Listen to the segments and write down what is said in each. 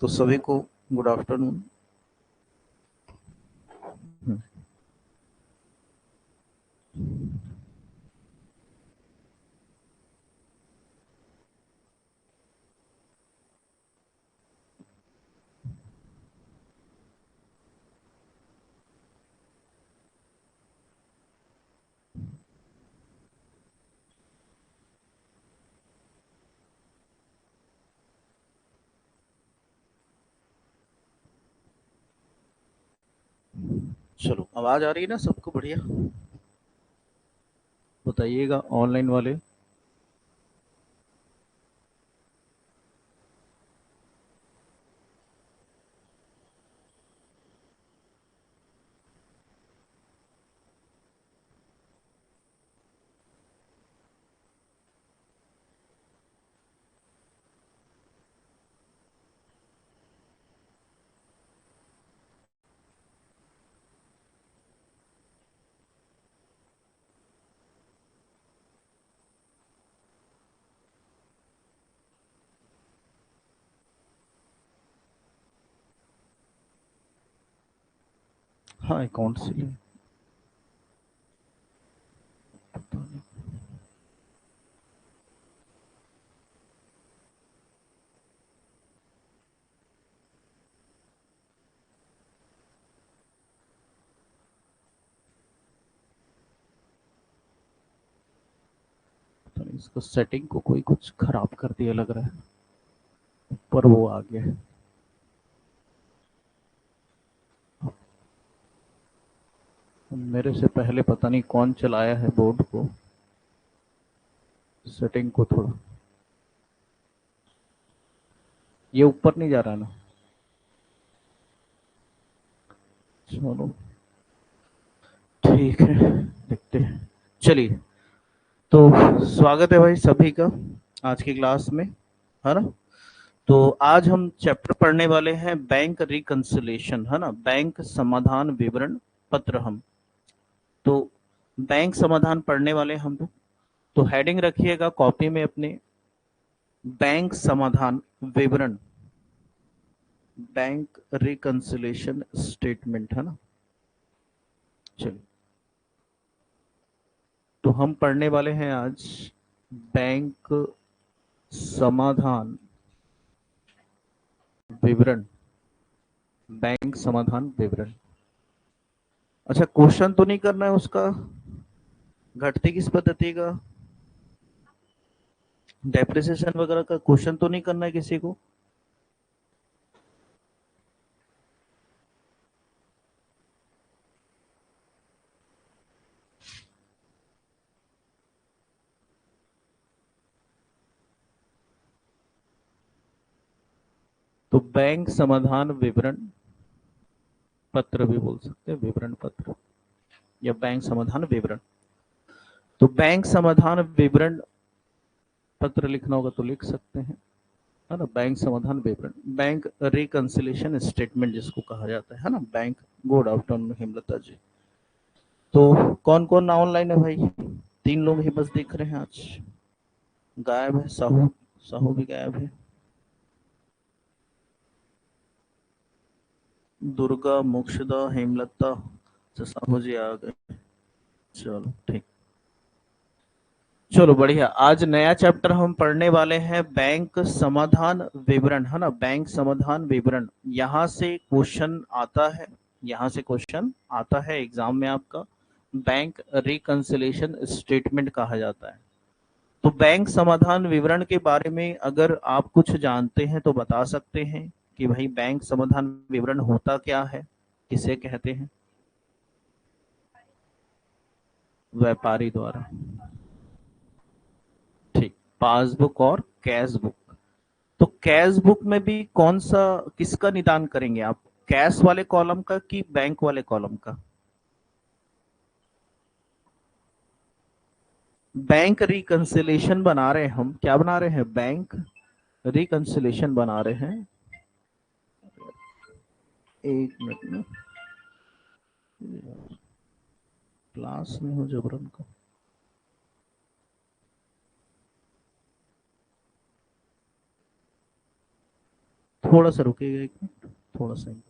तो सभी को गुड आफ्टरनून। चलो, आवाज आ रही है ना सबको? बढ़िया। बताइएगा ऑनलाइन वाले। हाँ, अकाउंट से ही। पता नहीं। पता नहीं, इसको सेटिंग को कोई कुछ खराब कर दिया लग रहा है। पर वो आ गया है। मेरे से पहले पता नहीं कौन चलाया है बोर्ड को। सेटिंग को थोड़ा, ये ऊपर नहीं जा रहा ना। चलो ठीक है, देखते हैं। चलिए, तो स्वागत है भाई सभी का आज की क्लास में, है ना। तो आज हम चैप्टर पढ़ने वाले हैं बैंक रिकंसिलेशन, है ना, बैंक समाधान विवरण पत्र। हम तो बैंक समाधान पढ़ने वाले हम लोग। तो हेडिंग रखिएगा कॉपी में अपने, बैंक समाधान विवरण, बैंक रिकंसिलेशन स्टेटमेंट, है ना। चलिए, तो हम पढ़ने वाले हैं आज बैंक समाधान विवरण, बैंक समाधान विवरण। अच्छा, क्वेश्चन तो नहीं करना है उसका? घटती किस पद्धति का, डेप्रिसिएशन वगैरह का क्वेश्चन तो नहीं करना है किसी को? तो बैंक समाधान विवरण पत्र भी बोल सकते हैं, विवरण पत्र या बैंक समाधान विवरण। तो बैंक समाधान विवरण पत्र लिखना होगा तो लिख सकते हैं, है ना। बैंक समाधान विवरण, बैंक रिकंसिलेशन स्टेटमेंट जिसको कहा जाता है ना। बैंक, गुड आफ्टरनून हेमलता जी। तो कौन कौन ऑनलाइन है भाई? 3 लोग ही बस दिख रहे हैं आज। गायब है साहू, साहू भी गायब है। दुर्गा, मोक्षदा, हेमलता, साहू जी आ गए। चलो ठीक। चलो बढ़िया, आज नया चैप्टर हम पढ़ने वाले हैं बैंक समाधान विवरण, है ना। बैंक समाधान विवरण, यहाँ से क्वेश्चन आता है, यहाँ से क्वेश्चन आता है एग्जाम में आपका। बैंक रिकंसिलेशन स्टेटमेंट कहा जाता है। तो बैंक समाधान विवरण के बारे में अगर आप कुछ जानते हैं तो बता सकते हैं कि भाई बैंक समाधान विवरण होता क्या है, किसे कहते हैं? व्यापारी द्वारा, ठीक। पासबुक और कैश बुक। तो कैश बुक में भी कौन सा, किसका निदान करेंगे आप? कैश वाले कॉलम का कि बैंक वाले कॉलम का? बैंक रिकंसिलेशन बना रहे हैं हम, क्या बना रहे हैं? बैंक रिकंसिलेशन बना रहे हैं। एक मिनट में, क्लास में हो जबरन को। थोड़ा सा रुकेगा एक मिनट, थोड़ा सा।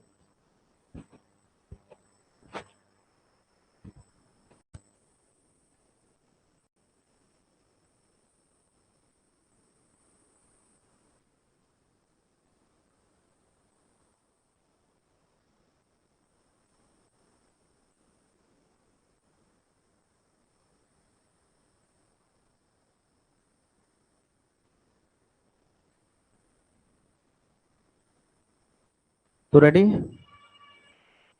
तो रेडी।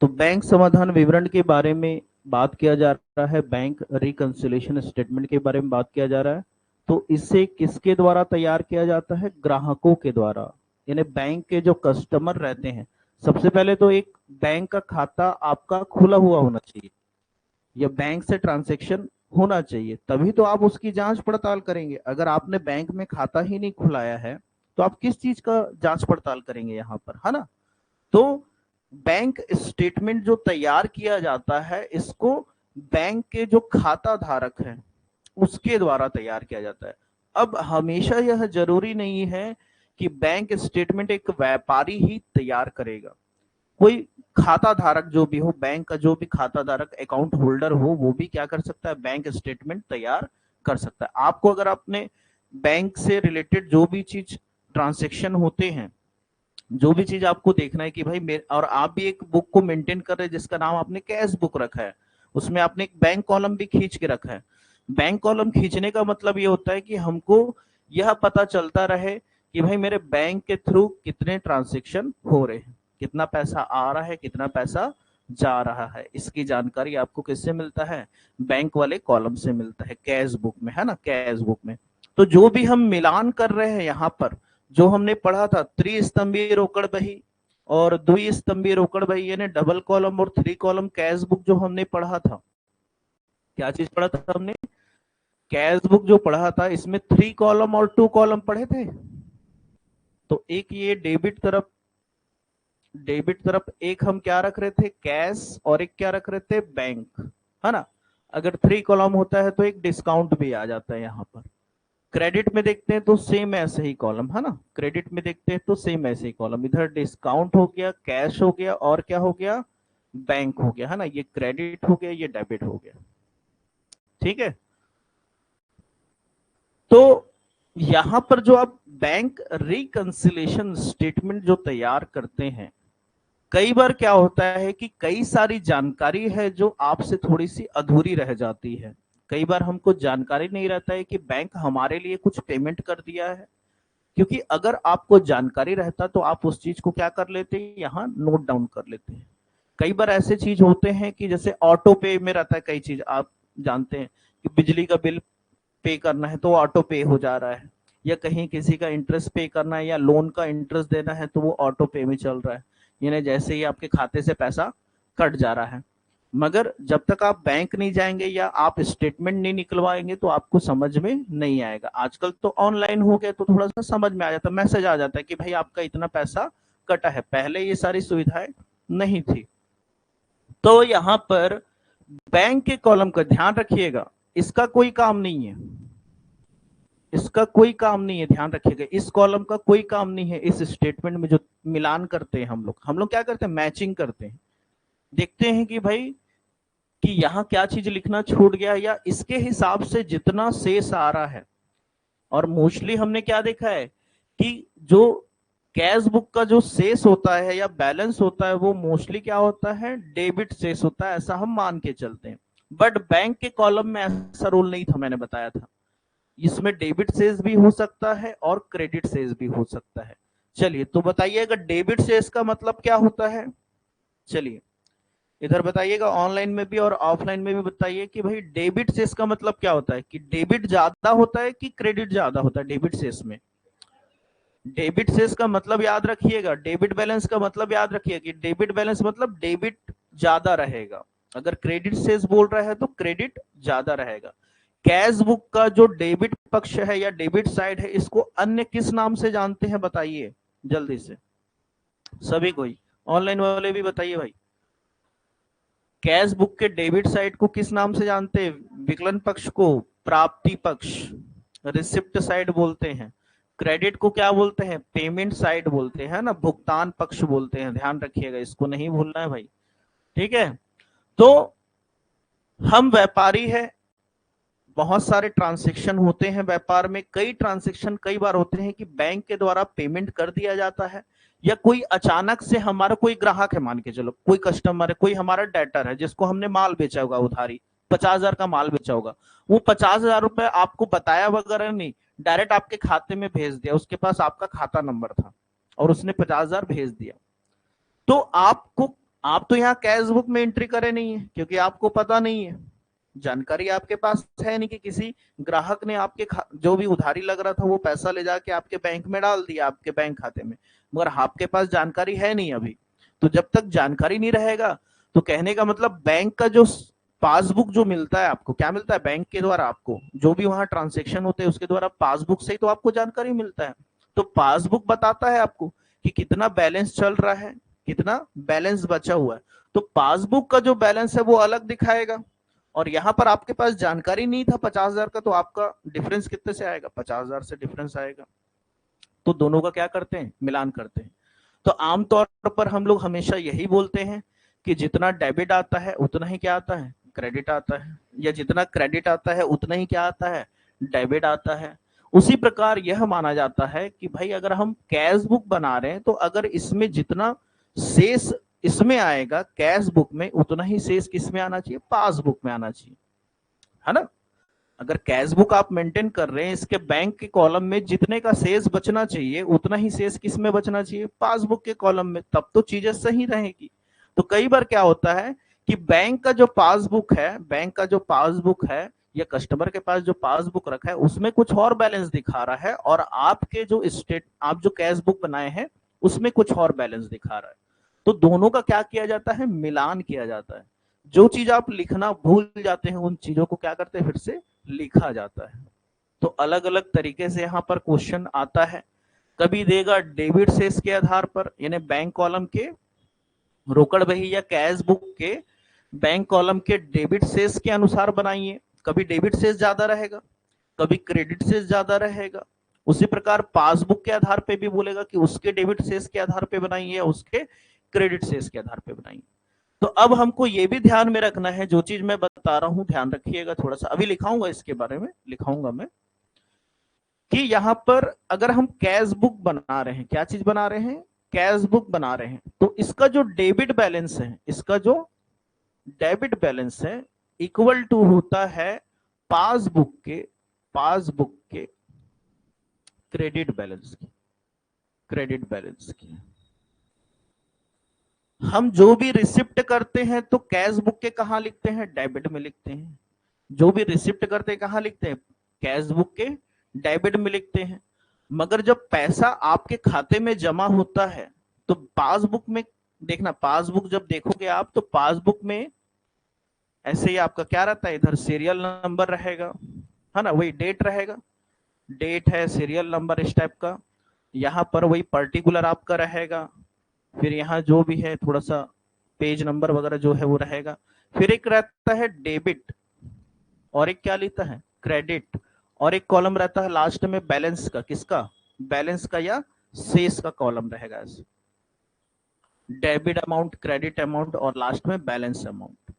तो बैंक समाधान विवरण के बारे में बात किया जा रहा है, बैंक रिकंसिलिएशन स्टेटमेंट के बारे में बात किया जा रहा है। तो इसे किसके द्वारा तैयार किया जाता है? ग्राहकों के द्वारा, यानी बैंक के जो कस्टमर रहते हैं। सबसे पहले तो एक बैंक का खाता आपका खुला हुआ होना चाहिए, या बैंक से ट्रांजैक्शन होना चाहिए, तभी तो आप उसकी जांच पड़ताल करेंगे। अगर आपने बैंक में खाता ही नहीं खुलाया है तो आप किस चीज का जांच पड़ताल करेंगे यहाँ पर, है ना? तो बैंक स्टेटमेंट जो तैयार किया जाता है, इसको बैंक के जो खाता धारक हैं उसके द्वारा तैयार किया जाता है। अब हमेशा यह जरूरी नहीं है कि बैंक स्टेटमेंट एक व्यापारी ही तैयार करेगा। कोई खाता धारक जो भी हो, बैंक का जो भी खाता धारक अकाउंट होल्डर हो, वो भी क्या कर सकता है? बैंक स्टेटमेंट तैयार कर सकता है। आपको अगर अपने बैंक से रिलेटेड जो भी चीज ट्रांजेक्शन होते हैं, जो भी चीज आपको देखना है कि भाई मेरे, और आप भी एक बुक को मेंटेन कर रहे हैं जिसका नाम आपने कैश बुक रखा है, उसमें आपने एक बैंक कॉलम भी खींच के रखा है। बैंक कॉलम खींचने का मतलब ये होता है कि हमको यह पता चलता रहे कि भाई मेरे बैंक के थ्रू कितने ट्रांजेक्शन हो रहे हैं, कितना पैसा आ रहा है, कितना पैसा जा रहा है। इसकी जानकारी आपको किससे मिलता है? बैंक वाले कॉलम से मिलता है, कैश बुक में, है ना, कैश बुक में। तो जो भी हम मिलान कर रहे हैं यहाँ पर, जो हमने पढ़ा था त्रिस्तंभीय रोकड़ बही और द्विस्तंभीय रोकड़ बही, यानी डबल कॉलम और थ्री कॉलम कैश बुक जो हमने पढ़ा था, क्या चीज पढ़ा था हमने? कैश बुक जो पढ़ा था, इसमें थ्री कॉलम और टू कॉलम पढ़े थे। तो एक ये डेबिट तरफ एक हम क्या रख रहे थे? कैश, और एक क्या रख रहे थे? बैंक, है ना? अगर थ्री कॉलम होता है तो एक डिस्काउंट भी आ जाता है यहाँ पर। क्रेडिट में देखते हैं तो सेम ऐसे ही कॉलम, है ना? क्रेडिट में देखते हैं तो सेम ऐसे ही कॉलम, इधर डिस्काउंट हो गया, कैश हो गया, और क्या हो गया? बैंक हो गया, है ना? ये क्रेडिट हो गया, ये डेबिट हो गया। ठीक है। तो यहां पर जो आप बैंक रिकंसिलिएशन स्टेटमेंट जो तैयार करते हैं, कई बार क्या होता है कि कई सारी जानकारी है जो आपसे थोड़ी सी अधूरी रह जाती है। कई बार हमको जानकारी नहीं रहता है कि बैंक हमारे लिए कुछ पेमेंट कर दिया है। क्योंकि अगर आपको जानकारी रहता तो आप उस चीज को क्या कर लेते हैं? यहाँ नोट डाउन कर लेते हैं। कई बार ऐसे चीज होते हैं कि जैसे ऑटो पे में रहता है, कई चीज आप जानते हैं कि बिजली का बिल पे करना है तो ऑटो पे हो जा रहा है, या कहीं किसी का इंटरेस्ट पे करना है या लोन का इंटरेस्ट देना है तो वो ऑटो पे में चल रहा है, यानी जैसे ही आपके खाते से पैसा कट जा रहा है। मगर जब तक आप बैंक नहीं जाएंगे या आप स्टेटमेंट नहीं निकलवाएंगे तो आपको समझ में नहीं आएगा। आजकल तो ऑनलाइन हो गया तो थोड़ा सा समझ में आ जाता है, मैसेज आ जाता है कि भाई आपका इतना पैसा कटा है। पहले ये सारी सुविधाएं नहीं थी। तो यहाँ पर बैंक के कॉलम का ध्यान रखिएगा, इसका कोई काम नहीं है, इसका कोई काम नहीं है, ध्यान रखिएगा। इस कॉलम का कोई काम नहीं है। इस स्टेटमेंट में जो मिलान करते हैं हम लोग क्या करते हैं? मैचिंग करते हैं, देखते हैं कि भाई कि यहाँ क्या चीज लिखना छूट गया, या इसके हिसाब से जितना शेष आ रहा है। और मोस्टली हमने क्या देखा है कि जो कैश बुक का जो शेष होता है या बैलेंस होता है, वो मोस्टली क्या होता है? डेबिट शेष होता है, ऐसा हम मान के चलते हैं। बट बैंक के कॉलम में ऐसा रूल नहीं था, मैंने बताया था। इसमें डेबिट शेष भी हो सकता है और क्रेडिट शेष भी हो सकता है। चलिए, तो बताइएगा डेबिट शेष का मतलब क्या होता है? चलिए इधर बताइएगा, ऑनलाइन में भी और ऑफलाइन में भी बताइए कि भाई डेबिट शेष का मतलब क्या होता है, कि डेबिट ज्यादा होता है कि क्रेडिट ज्यादा होता है डेबिट शेष में? डेबिट शेष का मतलब याद रखिएगा, डेबिट बैलेंस का मतलब याद रखिएगा कि डेबिट बैलेंस मतलब डेबिट ज्यादा रहेगा, अगर क्रेडिट शेष बोल रहा है तो क्रेडिट ज्यादा रहेगा। कैश बुक का जो डेबिट पक्ष है या डेबिट साइड है, इसको अन्य किस नाम से जानते हैं? बताइए जल्दी से सभी कोई, ऑनलाइन वाले भी बताइए भाई। कैश बुक के डेबिट साइड को किस नाम से जानते हैं? विकलन पक्ष को प्राप्ति पक्ष, रिसिप्ट साइड बोलते हैं। क्रेडिट को क्या बोलते हैं? पेमेंट साइड बोलते हैं ना, भुगतान पक्ष बोलते हैं, ध्यान रखिएगा, इसको नहीं भूलना है भाई, ठीक है। तो हम व्यापारी है, बहुत सारे ट्रांजैक्शन होते हैं व्यापार में, कई ट्रांजैक्शन कई बार होते हैं कि बैंक के द्वारा पेमेंट कर दिया जाता है, या कोई अचानक से हमारा कोई ग्राहक है, मान के चलो कोई कस्टमर है, कोई हमारा डेटर है जिसको हमने माल बेचा होगा उधारी, 50,000 का माल बेचा होगा, वो 50,000 रुपए आपको बताया वगैरह नहीं, डायरेक्ट आपके खाते में भेज दिया, उसके पास आपका खाता नंबर था और उसने 50,000 भेज दिया। तो आप तो यहाँ कैश बुक में एंट्री करे नहीं है, क्योंकि आपको पता नहीं है, जानकारी आपके पास है नहीं कि किसी ग्राहक ने आपके जो भी उधारी लग रहा था वो पैसा ले जाके आपके बैंक में डाल दिया, आपके बैंक खाते में, मगर आपके पास जानकारी है नहीं अभी। तो जब तक जानकारी नहीं रहेगा, तो कहने का मतलब बैंक का जो पासबुक जो मिलता है आपको, क्या मिलता है बैंक के द्वारा, आपको जो भी वहां ट्रांजेक्शन होते हैं उसके द्वारा पासबुक से ही तो आपको जानकारी मिलता है। तो पासबुक बताता है आपको कि कितना बैलेंस चल रहा है, कितना बैलेंस बचा हुआ है। तो पासबुक का जो बैलेंस है वो अलग दिखाएगा, और यहाँ पर आपके पास जानकारी नहीं था 50,000 का, तो आपका डिफरेंस कितने से आएगा? 50,000 से डिफरेंस आएगा। तो दोनों का क्या करते हैं? मिलान करते हैं। तो आमतौर पर हम लोग हमेशा यही बोलते हैं कि जितना डेबिट आता है उतना ही क्या आता है? क्रेडिट आता है, या जितना क्रेडिट आता है उतना ही क्या आता है? डेबिट आता है। उसी प्रकार यह माना जाता है कि भाई अगर हम कैश बुक बना रहे हैं, तो अगर इसमें जितना शेष इसमें आएगा कैश बुक में, उतना ही शेष किस में आना चाहिए? पासबुक में आना चाहिए, है ना। अगर कैश बुक आप मेंटेन कर रहे हैं, इसके बैंक के कॉलम में जितने का शेष बचना चाहिए उतना ही शेष किस में बचना चाहिए? पासबुक के कॉलम में, तब तो चीजें सही रहेगी। तो कई बार क्या होता है कि बैंक का जो पासबुक है, बैंक का जो पासबुक है या कस्टमर के पास जो पासबुक रखा है उसमें कुछ और बैलेंस दिखा रहा है, और आपके जो आप जो कैश बुक बनाए हैं उसमें कुछ और बैलेंस दिखा रहा है। तो दोनों का क्या किया जाता है? मिलान किया जाता है। जो चीज आप लिखना भूल जाते हैं उन चीजों को क्या करते हैं? फिर से लिखा जाता है। तो अलग अलग तरीके से यहाँ पर क्वेश्चन आता है। कभी देगा डेबिट शेष के आधार पर, यानी बैंक कॉलम के रोकड़ बही या कैश बुक के बैंक कॉलम के डेबिट शेष के अनुसार बनाइए। कभी डेबिट शेष ज्यादा रहेगा, कभी क्रेडिट शेष ज्यादा रहेगा। उसी प्रकार पासबुक के आधार पे भी बोलेगा कि उसके डेबिट शेष के आधार पे बनाइए या उसके क्रेडिट शेष के आधार पे बनाइए। तो अब हमको ये भी ध्यान में रखना है, जो चीज मैं बता रहा हूं ध्यान रखिएगा थोड़ा सा, अभी लिखाऊंगा इसके बारे में, लिखाऊंगा मैं, कि यहां पर अगर हम कैश बुक बना रहे हैं, क्या चीज बना रहे हैं? कैश बुक बना रहे हैं, तो इसका जो डेबिट बैलेंस है, इसका जो डेबिट बैलेंस है इक्वल टू होता है पासबुक के क्रेडिट बैलेंस की, क्रेडिट बैलेंस की। हम जो भी रिसिप्ट करते हैं तो कैश बुक के कहां लिखते हैं? डेबिट में लिखते हैं। जो भी रिसिप्ट करते हैं कहां लिखते हैं? कैश बुक के डेबिट में लिखते हैं। मगर जब पैसा आपके खाते में जमा होता है तो पासबुक में देखना, पासबुक जब देखोगे आप तो पासबुक में ऐसे ही आपका क्या रहता है? इधर सीरियल नंबर रहेगा, है ना, वही डेट रहेगा, डेट है, सीरियल नंबर इस टाइप का। यहाँ पर वही पर्टिकुलर आपका रहेगा, फिर यहाँ जो भी है थोड़ा सा पेज नंबर वगैरह जो है वो रहेगा। फिर एक रहता है डेबिट, और एक क्या लिखता है? क्रेडिट, और एक कॉलम रहता है लास्ट में बैलेंस का। किसका? बैलेंस का या शेष का कॉलम रहेगा ऐसे, डेबिट अमाउंट, क्रेडिट अमाउंट और लास्ट में बैलेंस अमाउंट।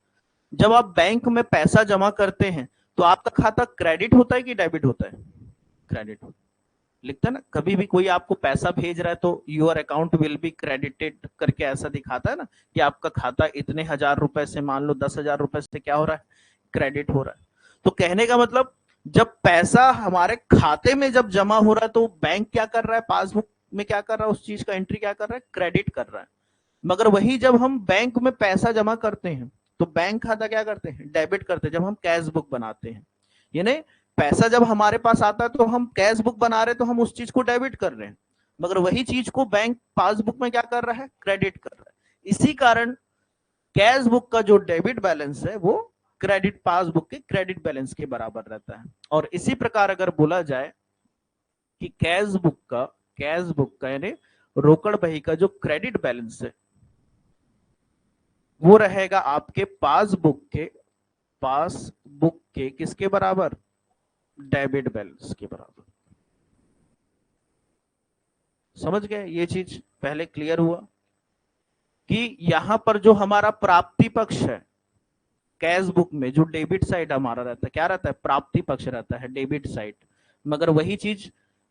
जब आप बैंक में पैसा जमा करते हैं तो आपका खाता क्रेडिट होता है कि डेबिट होता है? क्रेडिट लिखता है ना। कभी भी कोई आपको पैसा भेज रहा है तो your account will be credited करके ऐसा दिखाता है ना, कि आपका खाता इतने हजार रुपए से, मान लो 10,000 रुपए से क्या हो रहा है? क्रेडिट हो रहा है। तो कहने का मतलब जब पैसा हमारे खाते में जब जमा हो रहा है तो बैंक क्या कर रहा है? पासबुक में क्या कर रहा है? उस चीज का एंट्री क्या कर रहा है? क्रेडिट कर रहा है। मगर वही जब हम बैंक में पैसा जमा करते हैं तो बैंक खाता क्या करते हैं? डेबिट करते हैं, जब हम कैश बुक बनाते हैं। यानी पैसा जब हमारे पास आता है तो हम कैश बुक बना रहे हैं तो हम उस चीज को डेबिट कर रहे हैं, मगर वही चीज को बैंक पासबुक में क्या कर रहा है? क्रेडिट कर रहा है। इसी कारण कैश बुक का जो डेबिट बैलेंस है वो क्रेडिट पासबुक के क्रेडिट बैलेंस के बराबर रहता है। और इसी प्रकार अगर बोला जाए कि कैश बुक का यानी रोकड़ बही का जो क्रेडिट बैलेंस है वो रहेगा आपके पासबुक के किसके बराबर? डेबिट बैलेंस के बराबर। समझ गए? ये चीज पहले क्लियर हुआ कि यहां पर जो हमारा प्राप्ति पक्ष है कैश बुक में, जो डेबिट साइड हमारा रहता है, क्या रहता है? प्राप्ति पक्ष रहता है, डेबिट साइड। मगर वही चीज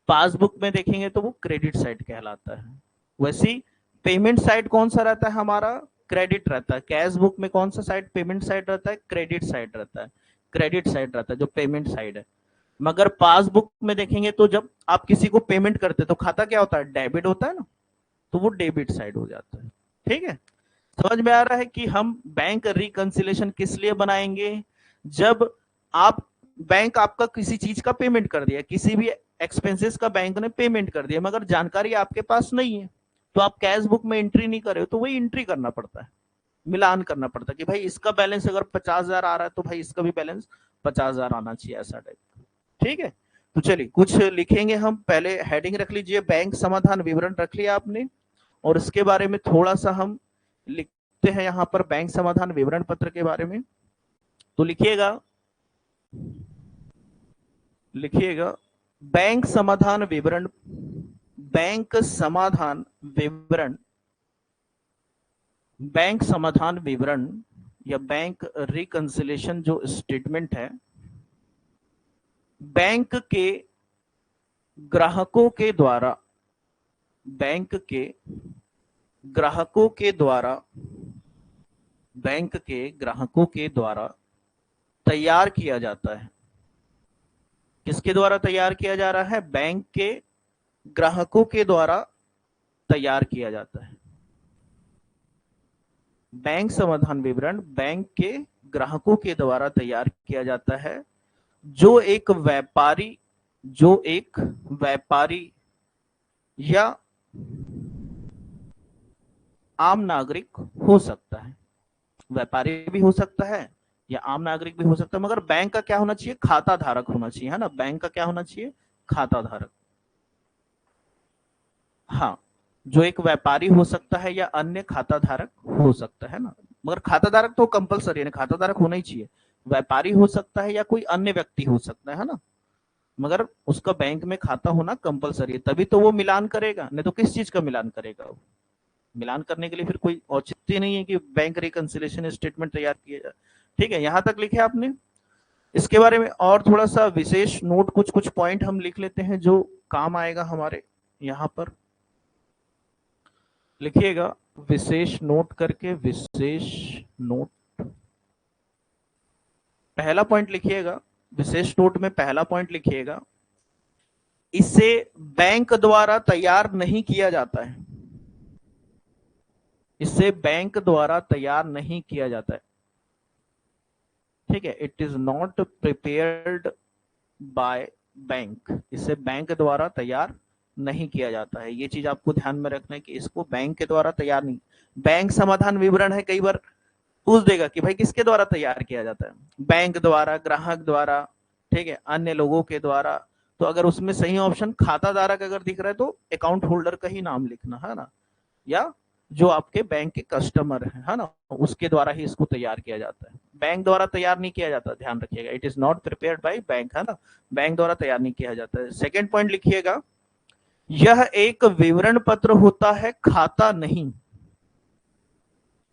पासबुक में देखेंगे तो वो क्रेडिट साइड कहलाता है। वैसी पेमेंट साइड कौन सा रहता है हमारा? क्रेडिट रहता है। कैश बुक में कौन सा साइड पेमेंट साइड रहता है? क्रेडिट साइड रहता है, क्रेडिट साइड रहता है जो पेमेंट साइड है। मगर पासबुक में देखेंगे तो जब आप किसी को पेमेंट करते तो खाता क्या होता है? डेबिट होता है ना, तो वो डेबिट साइड हो जाता है। ठीक है, समझ में आ रहा है कि हम बैंक रिकंसिलेशन किस लिए बनाएंगे? जब आप बैंक आपका किसी चीज का पेमेंट कर दिया, किसी भी एक्सपेंसेस का बैंक ने पेमेंट कर दिया, मगर जानकारी आपके पास नहीं है, तो आप कैश बुक में एंट्री नहीं कर रहे हो, तो वही एंट्री करना पड़ता है, मिलान करना पड़ता है कि भाई इसका बैलेंस अगर 50,000 आ रहा है तो भाई इसका भी बैलेंस 50,000 आना चाहिए, ऐसा टाइप। ठीक है, तो चलिए कुछ लिखेंगे हम। पहले हेडिंग रख लीजिए, बैंक समाधान विवरण रख लिया आपने, और इसके बारे में थोड़ा सा हम लिखते हैं यहाँ पर बैंक समाधान विवरण पत्र के बारे में। तो लिखिएगा, लिखिएगा बैंक समाधान विवरण, बैंक समाधान विवरण, बैंक समाधान विवरण या बैंक रिकंसिलेशन जो स्टेटमेंट है, बैंक के ग्राहकों के द्वारा, बैंक के ग्राहकों के द्वारा, बैंक के ग्राहकों के द्वारा तैयार किया जाता है। किसके द्वारा तैयार किया जा रहा है? बैंक के ग्राहकों के द्वारा तैयार किया जाता है। बैंक समाधान विवरण बैंक के ग्राहकों के द्वारा तैयार किया जाता है, जो एक व्यापारी, जो एक व्यापारी या आम नागरिक हो सकता है। व्यापारी भी हो सकता है या आम नागरिक भी हो सकता है, मगर बैंक का क्या होना चाहिए? खाता धारक होना चाहिए, है ना। बैंक का क्या होना चाहिए? खाता धारक। हाँ, जो एक व्यापारी हो सकता है या अन्य खाता धारक हो सकता है ना, मगर खाता धारक तो कंपलसरी है, खाता धारक होना ही चाहिए। व्यापारी हो सकता है या कोई अन्य व्यक्ति हो सकता है ना, मगर उसका बैंक में खाता होना कंपलसरी है, तभी तो वो मिलान करेगा, नहीं तो किस चीज का मिलान करेगा वो? मिलान करने के लिए फिर कोई औचित्य नहीं है कि बैंक रिकंसिलेशन स्टेटमेंट तैयार किया जाए। ठीक है, यहां तक लिखे आपने। इसके बारे में और थोड़ा सा विशेष नोट, कुछ कुछ पॉइंट हम लिख लेते हैं जो काम आएगा हमारे। यहां पर लिखिएगा विशेष नोट करके, विशेष नोट। पहला पॉइंट लिखिएगा, विशेष नोट में पहला पॉइंट लिखिएगा, इसे बैंक द्वारा तैयार नहीं किया जाता है। इसे बैंक द्वारा तैयार नहीं किया जाता है। ठीक है, it is not prepared by bank. इसे बैंक द्वारा तैयार नहीं किया जाता है। ये चीज आपको ध्यान में रखना है कि इसको बैंक के द्वारा तैयार नहीं। बैंक समाधान विवरण है, कई बार पूछ देगा कि भाई किसके द्वारा तैयार किया जाता है? बैंक द्वारा, ग्राहक द्वारा, ठीक है, अन्य लोगों के द्वारा। तो अगर उसमें सही ऑप्शन खाता धारक अगर दिख रहा है तो अकाउंट होल्डर का ही नाम लिखना है ना, या जो आपके बैंक के कस्टमर है ना, उसके द्वारा ही इसको तैयार किया जाता है। बैंक द्वारा तैयार नहीं किया जाता, ध्यान रखिएगा। It is not prepared by bank, है ना, बैंक द्वारा तैयार नहीं किया जाता है। सेकेंड पॉइंट लिखिएगा, यह एक विवरण पत्र होता है, खाता नहीं।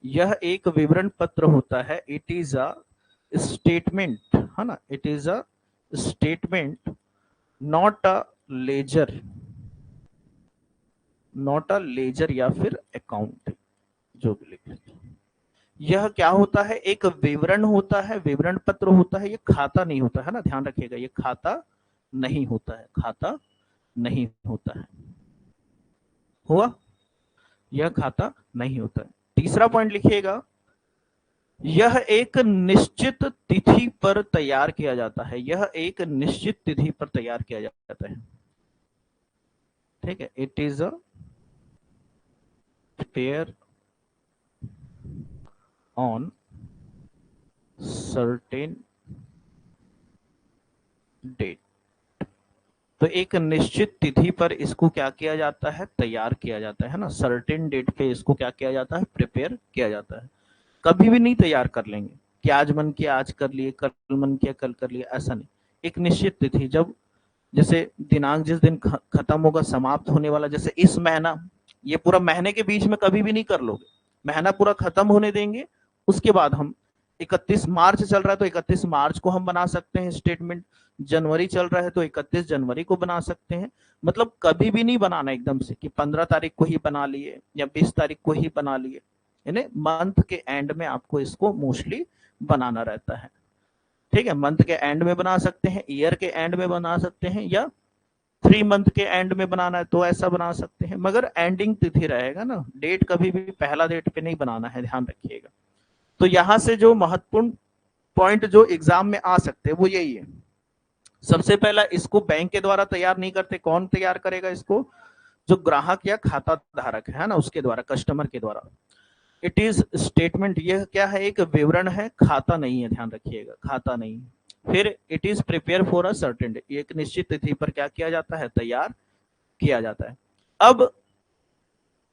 यह एक विवरण पत्र होता है, इट इज अ स्टेटमेंट, है ना, it is a statement, not a ledger, not a ledger या फिर अकाउंट, जो भी लिख लेते हैं। यह क्या होता है? एक विवरण होता है, विवरण पत्र होता है, ये खाता नहीं होता है ना, ध्यान रखिएगा, ये खाता नहीं होता है, खाता नहीं होता है। हुआ? यह खाता नहीं होता है। तीसरा पॉइंट लिखिएगा, यह एक निश्चित तिथि पर तैयार किया जाता है। यह एक निश्चित तिथि पर तैयार किया जाता है। ठीक है, it is a prepare on certain date. तो एक निश्चित तिथि पर इसको क्या किया जाता है? तैयार किया जाता है ना, सर्टेन डेट पे इसको क्या किया जाता है? प्रिपेयर किया जाता है। कभी भी नहीं तैयार कर लेंगे कि आज मन किया आज कर लिए, कल मन किया कल कर लिए, ऐसा नहीं। एक निश्चित तिथि, जब जैसे दिनांक जिस दिन खत्म होगा, समाप्त होने वाला, जैसे इस महीना, ये पूरा महीने के बीच में कभी भी नहीं कर लोगे, महीना पूरा खत्म होने देंगे, उसके बाद हम 31 मार्च चल रहा है तो 31 मार्च को हम बना सकते हैं स्टेटमेंट, जनवरी चल रहा है तो 31 जनवरी को बना सकते हैं। मतलब कभी भी नहीं बनाना एकदम से कि 15 तारीख को ही बना लिए या 20 तारीख को ही बना लिए, यानी मंथ के एंड में आपको इसको मोस्टली बनाना रहता है। ठीक है, मंथ के एंड में बना सकते हैं, ईयर के एंड में बना सकते हैं, या 3 मंथ के एंड में बनाना है तो ऐसा बना सकते हैं, मगर एंडिंग तिथि रहेगा ना, डेट कभी भी पहला डेट पे नहीं बनाना है, ध्यान रखिएगा। तो यहां से जो महत्वपूर्ण पॉइंट जो एग्जाम में आ सकते हैं वो यही है। सबसे पहला, इसको बैंक के द्वारा तैयार नहीं करते, कौन तैयार करेगा इसको? जो ग्राहक या खाता धारक है ना, उसके द्वारा, कस्टमर के द्वारा। इट इज स्टेटमेंट, यह क्या है? एक विवरण है, खाता नहीं है, ध्यान रखिएगा, खाता नहीं। फिर it is prepare for a certain day, एक निश्चित तिथि पर क्या किया जाता है? तैयार किया जाता है। अब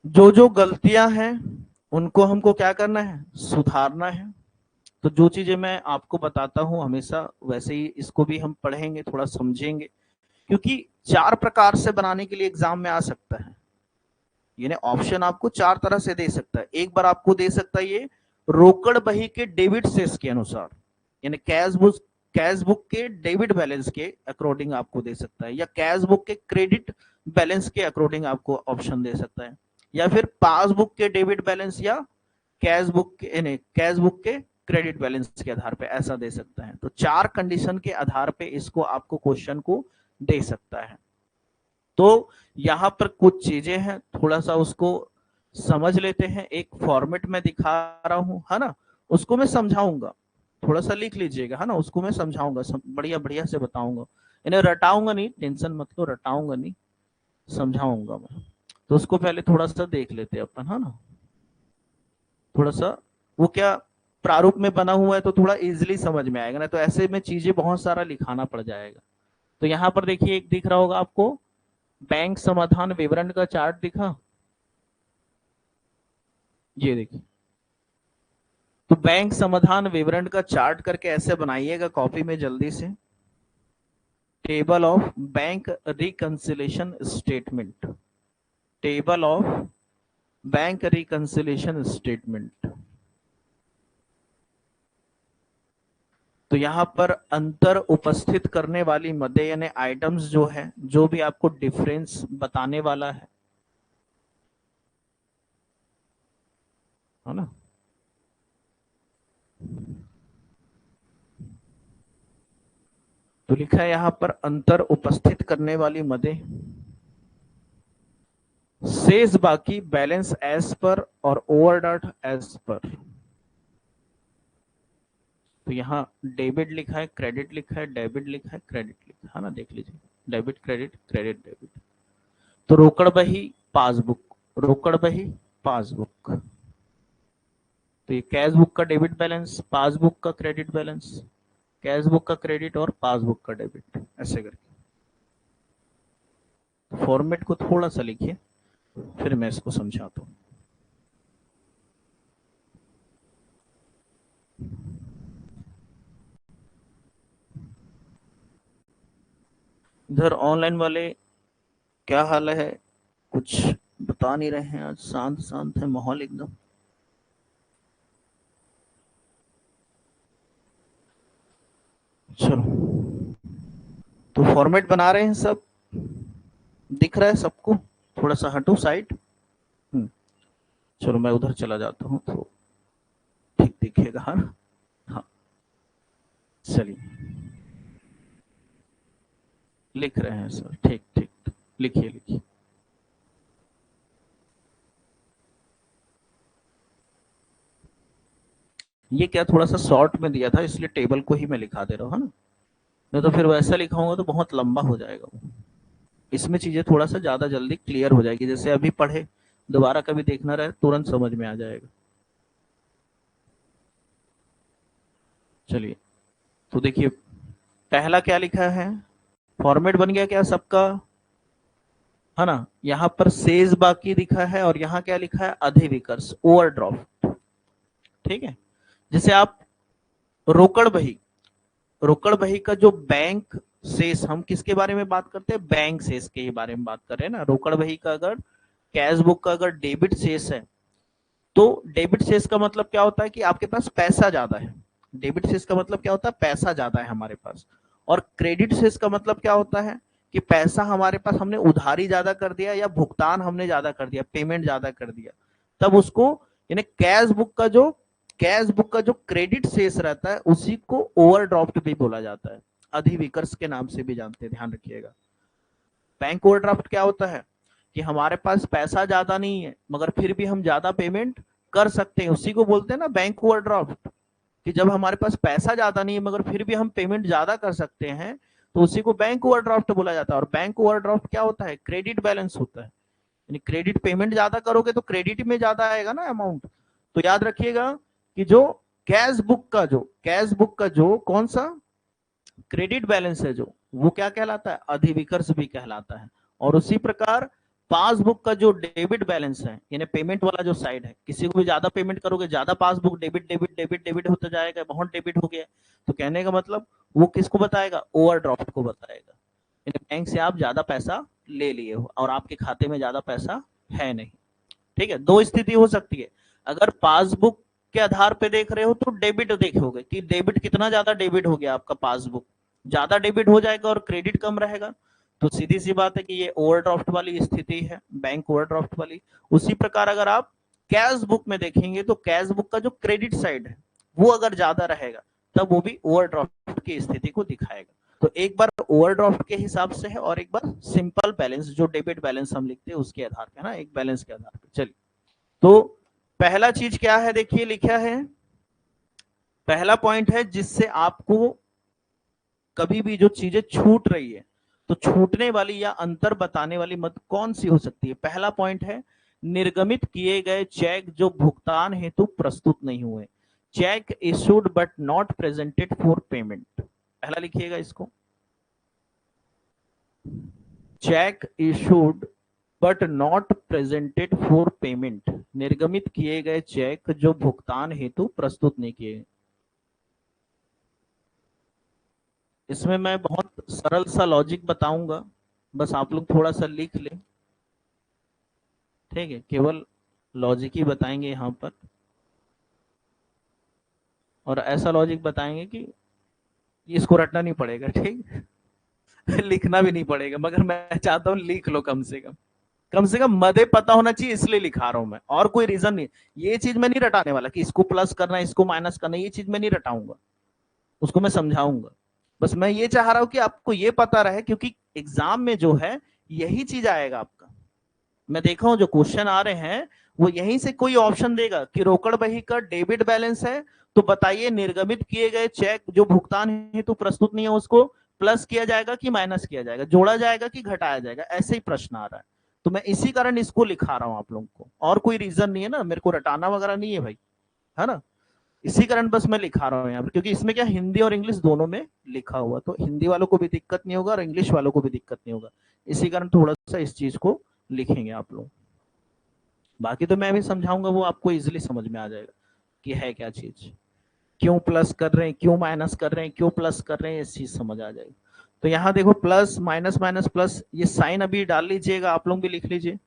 जो जो गलतियां हैं उनको हमको क्या करना है? सुधारना है। तो जो चीजें मैं आपको बताता हूं हमेशा, वैसे ही इसको भी हम पढ़ेंगे, थोड़ा समझेंगे, क्योंकि 4 प्रकार से बनाने के लिए एग्जाम में आ सकता है, यानी ऑप्शन आपको 4 तरह से दे सकता है। एक बार आपको दे सकता है ये रोकड़ बही के डेबिट शेष के अनुसार, यानी कैश बुक के डेबिट बैलेंस के अकॉर्डिंग आपको दे सकता है, या कैश बुक के क्रेडिट बैलेंस के अकॉर्डिंग आपको ऑप्शन दे सकता है, या फिर पासबुक के डेबिट बैलेंस या कैश बुक के क्रेडिट बैलेंस के आधार पे ऐसा दे सकता है। तो 4 कंडीशन के आधार पे इसको आपको क्वेश्चन को दे सकता है। तो यहाँ पर कुछ चीजें हैं, थोड़ा सा उसको समझ लेते हैं। एक फॉर्मेट में दिखा रहा हूं, है ना, उसको मैं समझाऊंगा, थोड़ा सा लिख लीजिएगा, है ना, उसको मैं समझाऊंगा, बढ़िया बढ़िया से बताऊंगा, इन्हें रटाऊंगा नहीं, टेंशन मत लो, रटाऊंगा नहीं, समझाऊंगा मैं। तो उसको पहले थोड़ा सा देख लेते हैं अपन, है ना, थोड़ा सा वो क्या प्रारूप में बना हुआ है तो थोड़ा इजिली समझ में आएगा ना, तो ऐसे में चीजें बहुत सारा लिखाना पड़ जाएगा। तो यहाँ पर देखिए, एक दिख रहा होगा आपको, बैंक समाधान विवरण का चार्ट दिखा, ये देखिए। तो बैंक समाधान विवरण का चार्ट करके ऐसे बनाइएगा कॉपी में जल्दी से, table of bank reconciliation statement, table of bank reconciliation statement. तो यहाँ पर अंतर उपस्थित करने वाली मदे, यानी आइटम्स जो है, जो भी आपको डिफरेंस बताने वाला है ना, तो लिखा है यहाँ पर अंतर उपस्थित करने वाली मदे, शेष बाकी बैलेंस एज पर और ओवरड्राफ्ट एज पर। तो यहाँ डेबिट लिखा है, क्रेडिट लिखा है, डेबिट लिखा है, क्रेडिट लिखा है ना, देख लीजिए, डेबिट क्रेडिट, क्रेडिट डेबिट। तो रोकड़ बही पासबुक, रोकड़ बही पासबुक, तो ये कैश बुक का डेबिट बैलेंस, पासबुक का क्रेडिट बैलेंस, कैश बुक का क्रेडिट और पासबुक का डेबिट, ऐसे करके। फॉर्मेट को थोड़ा सा लिखिए, फिर मैं इसको समझाता हूँ। इधर ऑनलाइन वाले क्या हाल है? कुछ बता नहीं रहे हैं, आज शांत शांत है माहौल एकदम। चलो, तो फॉर्मेट बना रहे हैं सब, दिख रहा है सबको? थोड़ा सा हटो साइड। चलो मैं उधर चला जाता हूँ तो ठीक दिखेगा, है ना? हाँ, चलिए, लिख रहे हैं सर, ठीक ठीक, लिखिए लिखिए। ये क्या थोड़ा सा शॉर्ट में दिया था, इसलिए टेबल को ही मैं लिखा दे रहा हूँ, है ना, नहीं तो फिर वैसा लिखाऊंगा तो बहुत लंबा हो जाएगा। इसमें चीजें थोड़ा सा ज्यादा जल्दी क्लियर हो जाएगी, जैसे अभी पढ़े, दोबारा कभी देखना रहे तुरंत समझ में आ जाएगा। चलिए, तो देखिए, पहला क्या लिखा है, फॉर्मेट बन गया क्या सबका, है ना? यहाँ पर शेष बाकी दिखा है और यहाँ क्या लिखा है? अधिविकर्ष, ओवरड्राफ्ट। ठीक है, जैसे आप रोकड़ बही, रोकड़ बही का जो बैंक शेष, हम किसके बारे में बात करते हैं, बैंक शेष के ही बारे में बात कर रहे हैं ना। रोकड़ बही का अगर, कैश बुक का अगर डेबिट शेष है, तो डेबिट शेष का मतलब क्या होता है कि आपके पास पैसा ज्यादा है। डेबिट शेष का मतलब क्या होता है, पैसा ज्यादा है हमारे पास। और क्रेडिट शेष का मतलब क्या होता है कि पैसा हमारे पास, हमने उधारी ज्यादा कर दिया या भुगतान हमने ज्यादा कर दिया, पेमेंट ज्यादा कर दिया, तब उसको, यानी कैश बुक का जो क्रेडिट शेष रहता है उसी को ओवरड्राफ्ट भी बोला जाता है, अधिविकर्ष के नाम से भी जानते हैं, ध्यान रखिएगा। बैंक ओवरड्राफ्ट क्या होता है कि हमारे पास पैसा ज्यादा नहीं है मगर फिर भी हम ज्यादा पेमेंट कर सकते हैं, उसी को बोलते हैं ना बैंक ओवरड्राफ्ट। कि जब हमारे पास पैसा ज्यादा नहीं है मगर फिर भी हम पेमेंट ज्यादा कर सकते हैं, तो उसी को बैंक ओवरड्राफ्ट बोला जाता है। और बैंक ओवरड्राफ्ट क्या होता है, क्रेडिट बैलेंस होता है, यानी क्रेडिट, पेमेंट ज्यादा करोगे तो क्रेडिट में ज्यादा आएगा ना अमाउंट। तो याद रखिएगा कि जो कैश बुक का जो कौन सा क्रेडिट बैलेंस है, जो वो क्या कहलाता है, अधिविकर्ष भी कहलाता है। और उसी प्रकार पासबुक का जो डेबिट बैलेंस है, यानी पेमेंट वाला जो साइड है, किसी को भी ज्यादा पेमेंट करोगे, ज्यादा passbook debit debit debit debit होता जाएगा, अमाउंट डेबिट हो गया, तो कहने का मतलब वो किसको बताएगा, ओवरड्राफ्ट को बताएगा। यानी बैंक से आप ज्यादा पैसा ले लिए हो और आपके खाते में ज्यादा पैसा है नहीं। ठीक है, दो स्थिति हो सकती है। अगर पासबुक के आधार पे देख रहे हो तो डेबिट देखोगे कि डेबिट कितना ज्यादा डेबिट हो गया, आपका पासबुक ज्यादा डेबिट हो जाएगा और क्रेडिट कम रहेगा, तो सीधी सी बात है कि ये ओवरड्राफ्ट वाली स्थिति है, बैंक ओवरड्राफ्ट वाली। उसी प्रकार अगर आप कैश बुक में देखेंगे तो कैश बुक का जो क्रेडिट साइड है वो अगर ज्यादा रहेगा तब वो भी ओवरड्राफ्ट की स्थिति को दिखाएगा। तो एक बार ओवरड्राफ्ट के हिसाब से है और एक बार सिंपल बैलेंस, जो डेबिट बैलेंस हम लिखते हैं उसके आधार पे ना, एक बैलेंस के आधार पे। चलिए, तो पहला चीज क्या है, देखिए लिखा है, पहला पॉइंट है जिससे आपको कभी भी जो चीजें छूट रही है, तो छूटने वाली या अंतर बताने वाली मत कौन सी हो सकती है। पहला पॉइंट है, निर्गमित किए गए चेक जो भुगतान हेतु प्रस्तुत नहीं हुए, check issued but not presented for payment. पहला लिखिएगा इसको, check issued but not presented for payment, निर्गमित किए गए चेक जो भुगतान हेतु प्रस्तुत नहीं किए। इसमें मैं बहुत सरल सा लॉजिक बताऊंगा, बस आप लोग थोड़ा सा लिख लें। ठीक है, केवल लॉजिक ही बताएंगे यहाँ पर, और ऐसा लॉजिक बताएंगे कि इसको रटना नहीं पड़ेगा, ठीक लिखना भी नहीं पड़ेगा, मगर मैं चाहता हूँ लिख लो कम से कम मदे पता होना चाहिए, इसलिए लिखा रहा हूं मैं, और कोई रीजन नहीं। ये चीज मैं नहीं रटाने वाला कि इसको प्लस करना है इसको माइनस करना है, ये चीज मैं नहीं रटाऊंगा, उसको मैं समझाऊंगा। बस मैं ये चाह रहा हूं कि आपको ये पता रहे, क्योंकि एग्जाम में जो है यही चीज आएगा आपका। मैं देखा हूं जो क्वेश्चन आ रहे हैं वो यहीं से कोई ऑप्शन देगा कि रोकड़ बही का डेबिट बैलेंस है, तो बताइए निर्गमित किए गए चेक जो भुगतान हेतु प्रस्तुत नहीं है उसको प्लस किया जाएगा कि माइनस किया जाएगा, जोड़ा जाएगा कि घटाया जाएगा, ऐसे ही प्रश्न आ रहा है। तो मैं इसी कारण इसको लिखा रहा हूं आप लोगों को, और कोई रीजन नहीं है ना, मेरे को रटाना वगैरह नहीं है भाई, है ना। इसी कारण बस मैं लिखा रहा हूँ यहाँ पर, क्योंकि इसमें क्या हिंदी और इंग्लिश दोनों में लिखा हुआ, तो हिंदी वालों को भी दिक्कत नहीं होगा और इंग्लिश वालों को भी दिक्कत नहीं होगा। इसी कारण थोड़ा सा इस चीज को लिखेंगे आप लोग। बाकी तो मैं भी समझाऊंगा, वो आपको इजीली समझ में आ जाएगा कि है क्या चीज, क्यों प्लस कर रहे हैं, क्यों माइनस कर रहे हैं, क्यों प्लस कर रहे हैं, इस चीज समझ आ जाएगी। तो यहाँ देखो प्लस माइनस माइनस प्लस, ये साइन अभी डाल लीजिएगा, आप लोग भी लिख लीजिए,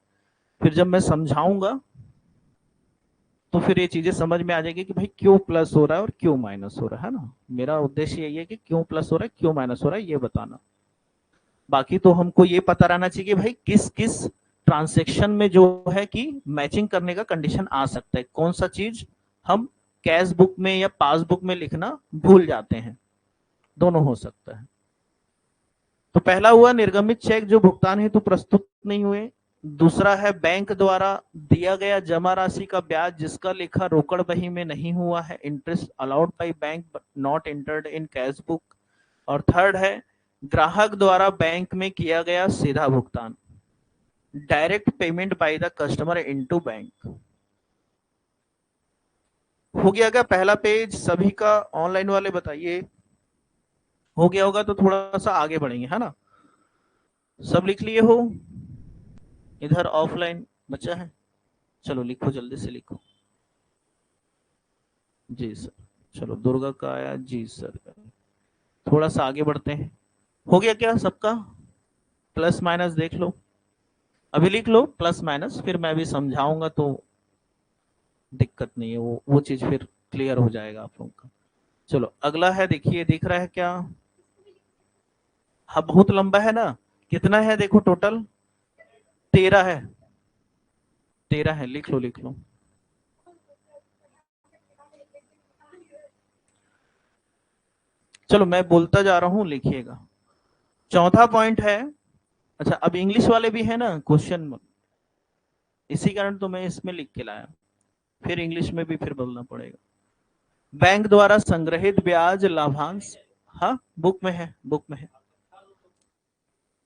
फिर जब मैं समझाऊंगा तो फिर ये चीजें समझ में आ जाएगी कि भाई क्यों प्लस हो रहा है और क्यों माइनस हो रहा है ना। मेरा उद्देश्य यही है कि क्यों प्लस हो रहा है क्यों माइनस हो रहा है ये बताना। बाकी तो हमको ये पता रहना चाहिए कि भाई किस किस ट्रांसेक्शन में जो है कि मैचिंग करने का कंडीशन आ सकता है, कौन सा चीज हम कैश बुक में या पासबुक में लिखना भूल जाते हैं, दोनों हो सकता है। तो पहला हुआ निर्गमित चेक जो भुगतान हेतु प्रस्तुत नहीं हुए। दूसरा है बैंक द्वारा दिया गया जमा राशि का ब्याज जिसका लेखा रोकड़ बही में नहीं हुआ है, interest allowed by bank not entered in cash book. और थर्ड है ग्राहक द्वारा बैंक में किया गया सीधा भुगतान, direct payment by the customer into bank. हो गया क्या पहला पेज सभी का, ऑनलाइन वाले बताइए हो गया होगा तो थोड़ा सा आगे बढ़ेंगे, है ना। सब लिख लिए हो, इधर ऑफलाइन बचा है, चलो लिखो जल्दी से लिखो। जी सर, चलो दुर्गा का आया, जी सर का। थोड़ा सा आगे बढ़ते हैं। हो गया क्या सबका? प्लस माइनस देख लो, अभी लिख लो प्लस माइनस, फिर मैं भी समझाऊंगा तो दिक्कत नहीं है, वो चीज फिर क्लियर हो जाएगा आप लोगों का। चलो अगला है, देखिए दिख रहा है क्या? हाँ बहुत लंबा है ना। कितना है देखो टोटल? 13 है। 13 है, लिख लो लिख लो। चलो मैं बोलता जा रहा हूं, लिखिएगा। चौथा पॉइंट है, अच्छा अब इंग्लिश वाले भी है ना क्वेश्चन, इसी कारण तो मैं इसमें लिख के लाया, फिर इंग्लिश में भी फिर बोलना पड़ेगा। बैंक द्वारा संग्रहित ब्याज लाभांश, हाँ बुक में है, बुक में है।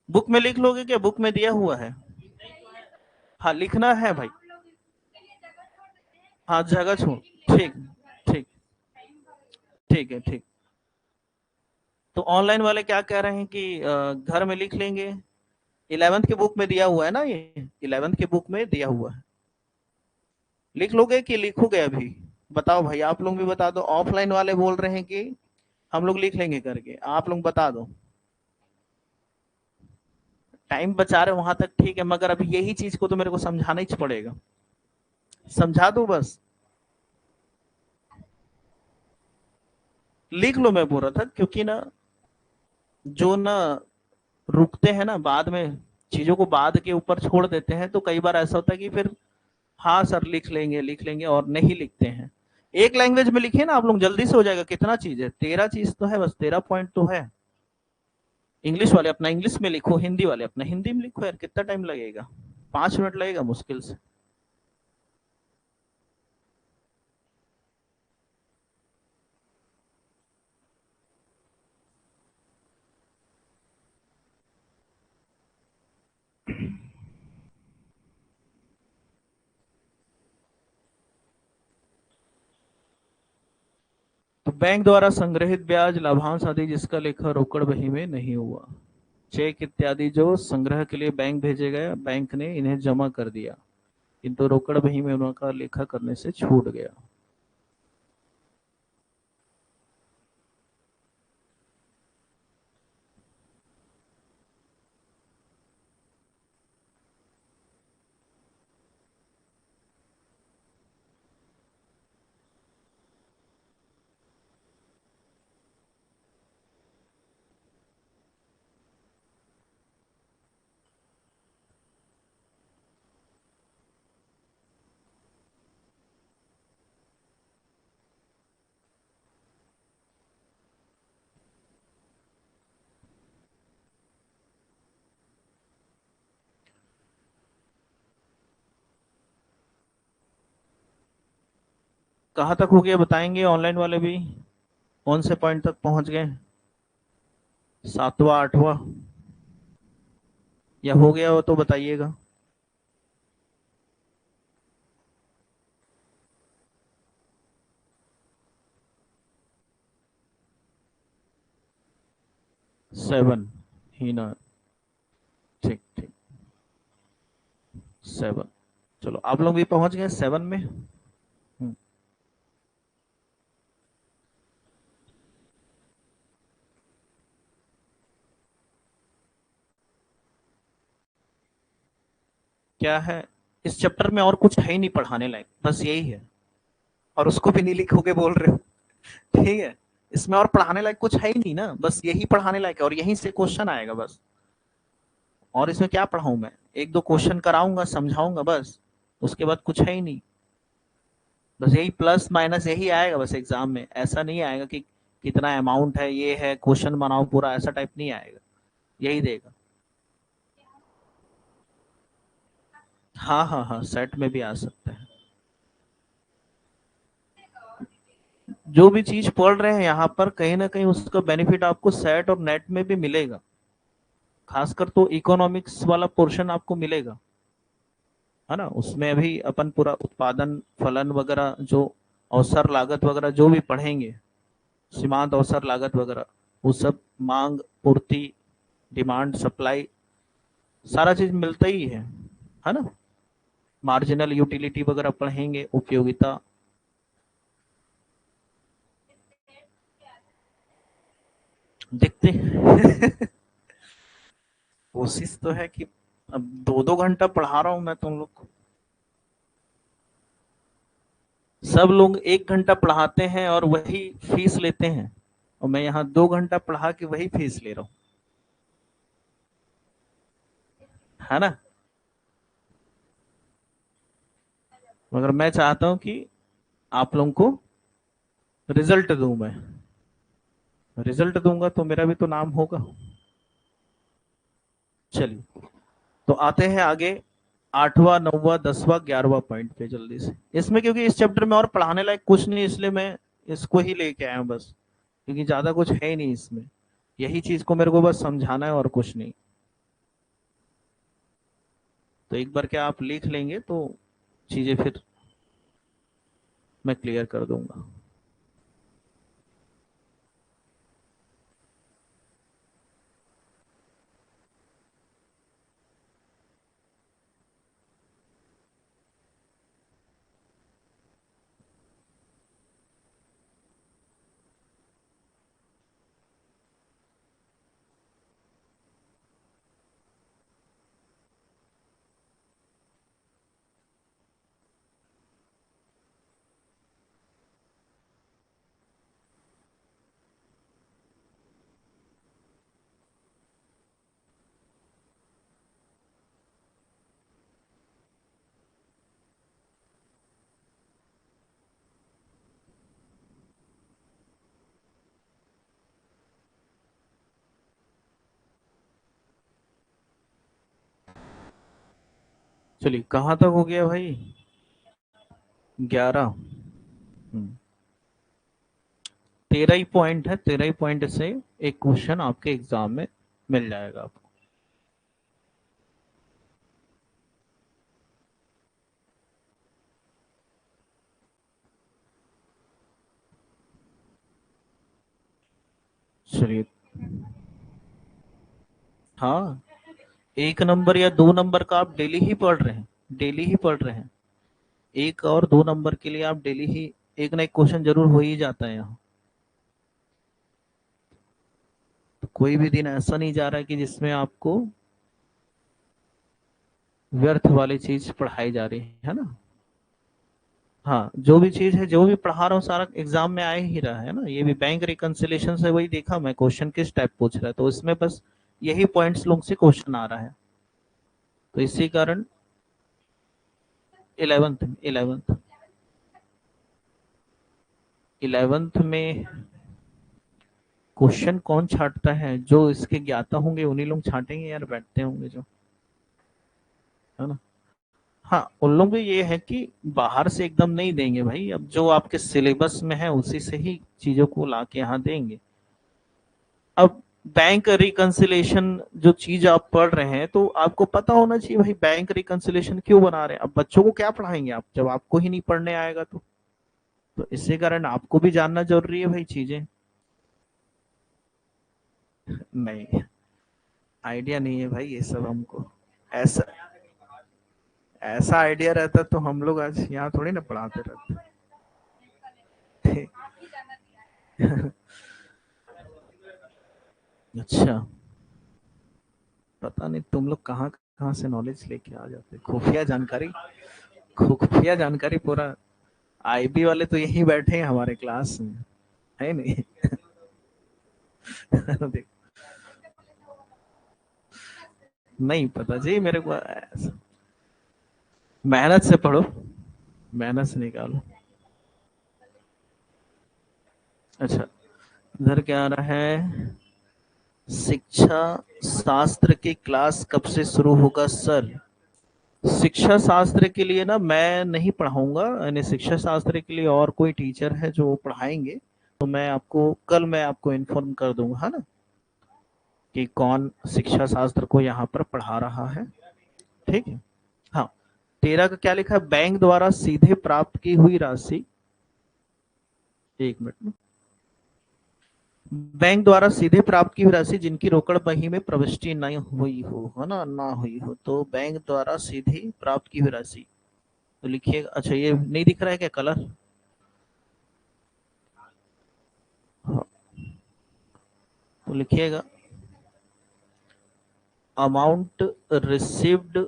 बुक में लिख लोगे क्या? बुक में दिया हुआ है। हाँ लिखना है भाई। हाँ जगह छोड़, ठीक ठीक ठीक है ठीक। तो ऑनलाइन वाले क्या कह रहे हैं कि घर में लिख लेंगे। 11th के बुक में दिया हुआ है ना, ये 11th के बुक में दिया हुआ है। लिख लोगे कि लिखोगे अभी? बताओ भाई, आप लोग भी बता दो। ऑफलाइन वाले बोल रहे हैं कि हम लोग लिख लेंगे करके, आप लोग बता दो। टाइम बचा रहे वहां तक ठीक है, मगर अभी यही चीज को तो मेरे को समझाना ही पड़ेगा। समझा दो बस। लिख लो, मैं बोल रहा था क्योंकि ना जो ना रुकते हैं ना बाद में, चीजों को बाद के ऊपर छोड़ देते हैं, तो कई बार ऐसा होता है कि फिर हाँ सर लिख लेंगे और नहीं लिखते हैं। एक लैंग्वेज में लिखिए ना आप लोग, जल्दी से हो जाएगा। कितना चीज है? 13 चीज तो है, बस 13 पॉइंट तो है। इंग्लिश वाले अपना इंग्लिश में लिखो, हिंदी वाले अपना हिंदी में लिखो। यार कितना टाइम लगेगा? 5 मिनट लगेगा मुश्किल से। तो बैंक द्वारा संग्रहित ब्याज लाभांश आदि जिसका लेखा रोकड़ बही में नहीं हुआ, चेक इत्यादि जो संग्रह के लिए बैंक भेजे गए, बैंक ने इन्हें जमा कर दिया, किंतु रोकड़ बही में उनका लेखा करने से छूट गया। कहाँ तक हो गया बताएंगे ऑनलाइन वाले भी? कौन से पॉइंट तक पहुंच गए? सातवां आठवां या हो गया हो तो बताइएगा। सेवन ही ना? ठीक ठीक, 7। चलो आप लोग भी पहुंच गए 7 में। क्या है इस चैप्टर में? और कुछ है ही नहीं पढ़ाने लायक, बस यही है। और उसको भी नहीं लिखोगे बोल रहे हो? ठीक है, इसमें और पढ़ाने लायक कुछ है ही नहीं ना, बस यही पढ़ाने लायक है और यहीं से क्वेश्चन आएगा बस। और इसमें क्या पढ़ाऊं मैं? एक दो क्वेश्चन कराऊंगा, समझाऊंगा बस, उसके बाद कुछ है ही नहीं। बस यही प्लस माइनस यही आएगा बस एग्जाम में। ऐसा नहीं आएगा कि कितना अमाउंट है, ये है, क्वेश्चन बनाओ पूरा, ऐसा टाइप नहीं आएगा। यही देगा। हाँ हाँ हाँ, सेट में भी आ सकता है। जो भी चीज पढ़ रहे हैं यहाँ पर, कहीं ना कहीं उसका बेनिफिट आपको सेट और नेट में भी मिलेगा। खासकर तो इकोनॉमिक्स वाला पोर्शन आपको मिलेगा, है ना। उसमें अभी अपन पूरा उत्पादन फलन वगैरह, जो अवसर लागत वगैरह जो भी पढ़ेंगे, सीमांत अवसर लागत वगैरह, वो सब मांग पूर्ति, डिमांड सप्लाई, सारा चीज मिलता ही है ना। मार्जिनल यूटिलिटी वगैरह पढ़ेंगे, उपयोगिता। देखते हैं। कोशिश तो है कि अब 2-2 घंटा पढ़ा रहा हूं मैं तुम लोग को। सब लोग 1 घंटा पढ़ाते हैं और वही फीस लेते हैं, और मैं यहाँ 2 घंटा पढ़ा के वही फीस ले रहा हूँ, है ना। मगर मैं चाहता हूँ कि आप लोगों को रिजल्ट दूं मैं। रिजल्ट दूंगा तो मेरा भी तो नाम होगा। चलिए, तो आते हैं आगे 8वां 9वां 10वां 11वां पॉइंट पे जल्दी से। इसमें क्योंकि इस चैप्टर में और पढ़ाने लायक कुछ नहीं, इसलिए मैं इसको ही लेके आया हूं बस, क्योंकि ज्यादा कुछ है ही नहीं इसमें। यही चीज को मेरे को बस समझाना है और कुछ नहीं। तो एक बार क्या आप लिख लेंगे तो चीजें फिर मैं क्लियर कर दूंगा। चलिए, कहाँ तक हो गया भाई? 11। 13 ही पॉइंट है, 13 ही पॉइंट से एक क्वेश्चन आपके एग्जाम में मिल जाएगा आपको। चलिए, हाँ, 1 नंबर या 2 नंबर का आप डेली ही पढ़ रहे हैं, डेली ही पढ़ रहे हैं। 1 और 2 नंबर के लिए आप डेली ही एक ना एक क्वेश्चन जरूर हो ही जाता है यहाँ। तो कोई भी दिन ऐसा नहीं जा रहा है कि जिसमें आपको व्यर्थ वाली चीज पढ़ाई जा रही है ना। हाँ, जो भी चीज है, जो भी पढ़ा रहा हूँ सारा एग्जाम में आ ही रहा है ना। ये भी बैंक रिकंसिलेशन से वही देखा मैं, क्वेश्चन किस टाइप पूछ रहा है, तो इसमें बस यही पॉइंट्स लोग से क्वेश्चन आ रहा है। तो इसी कारण 11th 11th 11th में क्वेश्चन कौन छांटता है? जो इसके ज्ञाता होंगे उन्हीं लोग छांटेंगे यार, बैठते होंगे जो, है ना। हाँ, उन लोग भी ये है कि बाहर से एकदम नहीं देंगे भाई, अब जो आपके सिलेबस में है उसी से ही चीजों को ला के यहाँ देंगे। अब बैंक रिकंसिलेशन जो चीज आप पढ़ रहे हैं, तो आपको पता होना चाहिए भाई बैंक रिकंसिलेशन क्यों बना रहे हैं। अब बच्चों को क्या पढ़ाएंगे आप जब आपको ही नहीं पढ़ने आएगा? तो इसी कारण आपको भी जानना जरूरी है भाई चीजें। नहीं, आइडिया नहीं है भाई ये सब हमको। ऐसा ऐसा आइडिया रहता तो हम लोग आज यहाँ थोड़ी ना पढ़ाते रहते। अच्छा, पता नहीं तुम लोग कहाँ कहाँ से नॉलेज लेके आ जाते, खुफिया जानकारी। खुफिया जानकारी पूरा। आईबी वाले तो यही बैठे हैं हमारे क्लास में, है नहीं। देख, नहीं पता जी मेरे को मेहनत से पढ़ो, मेहनत से निकालो। अच्छा, इधर क्या आ रहा है? शिक्षा शास्त्र की क्लास कब से शुरू होगा सर? शिक्षा शास्त्र के लिए ना मैं नहीं पढ़ाऊंगा, यानी शिक्षा शास्त्र के लिए और कोई टीचर है जो पढ़ाएंगे। तो मैं आपको कल मैं आपको इन्फॉर्म कर दूंगा, है ना, कि कौन शिक्षा शास्त्र को यहाँ पर पढ़ा रहा है। ठीक है। हाँ, 13 का क्या लिखा है? बैंक द्वारा सीधे प्राप्त की हुई राशि। एक मिनट। बैंक द्वारा सीधे प्राप्त की हुई राशि जिनकी रोकड़ बही में प्रविष्टि नहीं हुई हो, है ना, ना हुई हो, तो बैंक द्वारा सीधे प्राप्त की हुई राशि। तो लिखिए। अच्छा, ये नहीं दिख रहा है क्या कलर? हाँ, तो लिखिएगा amount received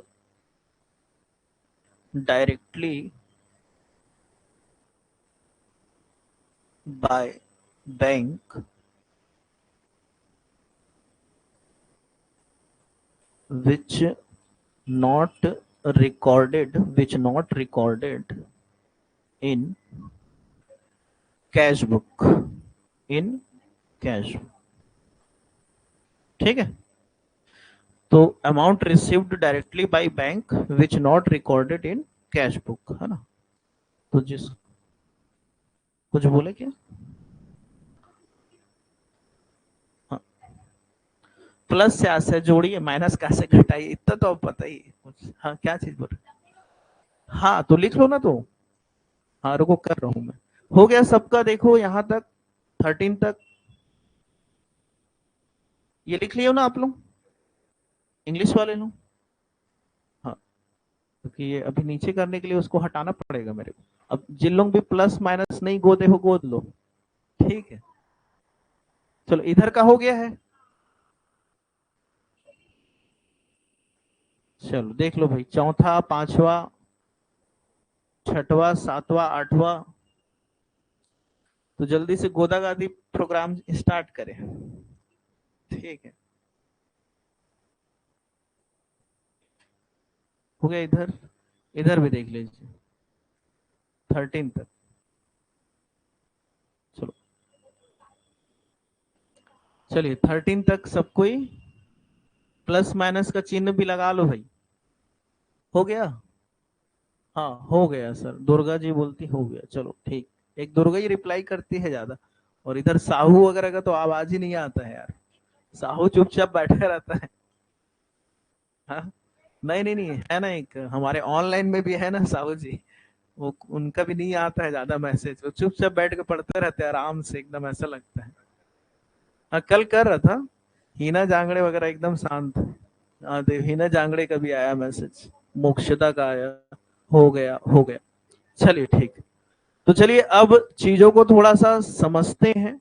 directly by bank which not recorded in cash book ठीक है। तो amount received directly by bank which not recorded in cash book, है ना। तो जिस कुछ बोले क्या? हाँ। प्लस से ऐसे जोड़िए, माइनस कैसे घटाइए, इतना तो अब पता ही है। हाँ क्या चीज बोल रहे? हाँ तो लिख लो ना। तो हाँ रुको कर रहा हूं मैं। हो गया सबका, देखो यहां तक 13 तक ये लिख लियो ना आप लोग, इंग्लिश वाले लोग। हाँ क्योंकि ये अभी नीचे करने के लिए उसको हटाना पड़ेगा मेरे को। अब जिन लोग भी प्लस माइनस नहीं गोदे हो गोद लो, ठीक है। चलो इधर का हो गया है, चलो देख लो भाई, चौथा, पांचवा, छठवा, सातवां, आठवां। तो जल्दी से गोदागादी प्रोग्राम स्टार्ट करें, ठीक है। हो गया इधर, इधर भी देख लीजिए 13 तक। चलो चलिए 13 तक सब कोई प्लस माइनस का चिन्ह भी लगा लो भाई। हो गया? हाँ हो गया सर, दुर्गा जी बोलती हो गया, चलो ठीक। एक दुर्गा ही रिप्लाई करती है ज्यादा, और इधर साहू वगैरह का तो आवाज ही नहीं आता है यार। साहू चुपचाप बैठा रहता है। हाँ नहीं नहीं नहीं, है ना एक हमारे ऑनलाइन में भी है ना साहू जी, वो उनका भी नहीं आता है ज्यादा मैसेज, वो चुपचाप बैठ के पढ़ते रहते हैं आराम से, एकदम ऐसा लगता है। हाँ कल कर रहा था, हीना जांगड़े वगैरह एकदम शांत। हाँ हीना जांगड़े का भी आया मैसेज, मोक्षदा का आया, हो गया हो गया। चलिए ठीक। तो चलिए अब चीजों को थोड़ा सा समझते हैं,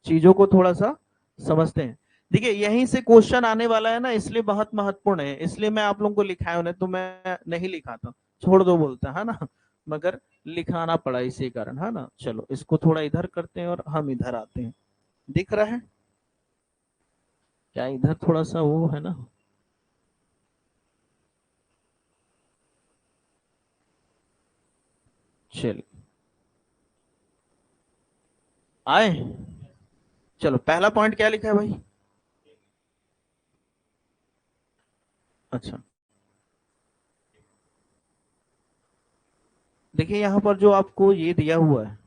चीजों को थोड़ा सा समझते हैं। देखिए यहीं से क्वेश्चन आने वाला है ना, इसलिए बहुत महत्वपूर्ण है, इसलिए मैं आप लोगों को लिखाया, उन्हें तो मैं नहीं लिखाता, छोड़ दो बोलता है ना, मगर लिखाना पड़ा इसी कारण, है ना। चलो इसको थोड़ा इधर करते हैं और हम इधर आते हैं। दिख रहा है क्या? इधर थोड़ा सा वो है ना। चलिए आए। चलो पहला पॉइंट क्या लिखा है भाई? अच्छा देखिए यहाँ पर जो आपको ये दिया हुआ है,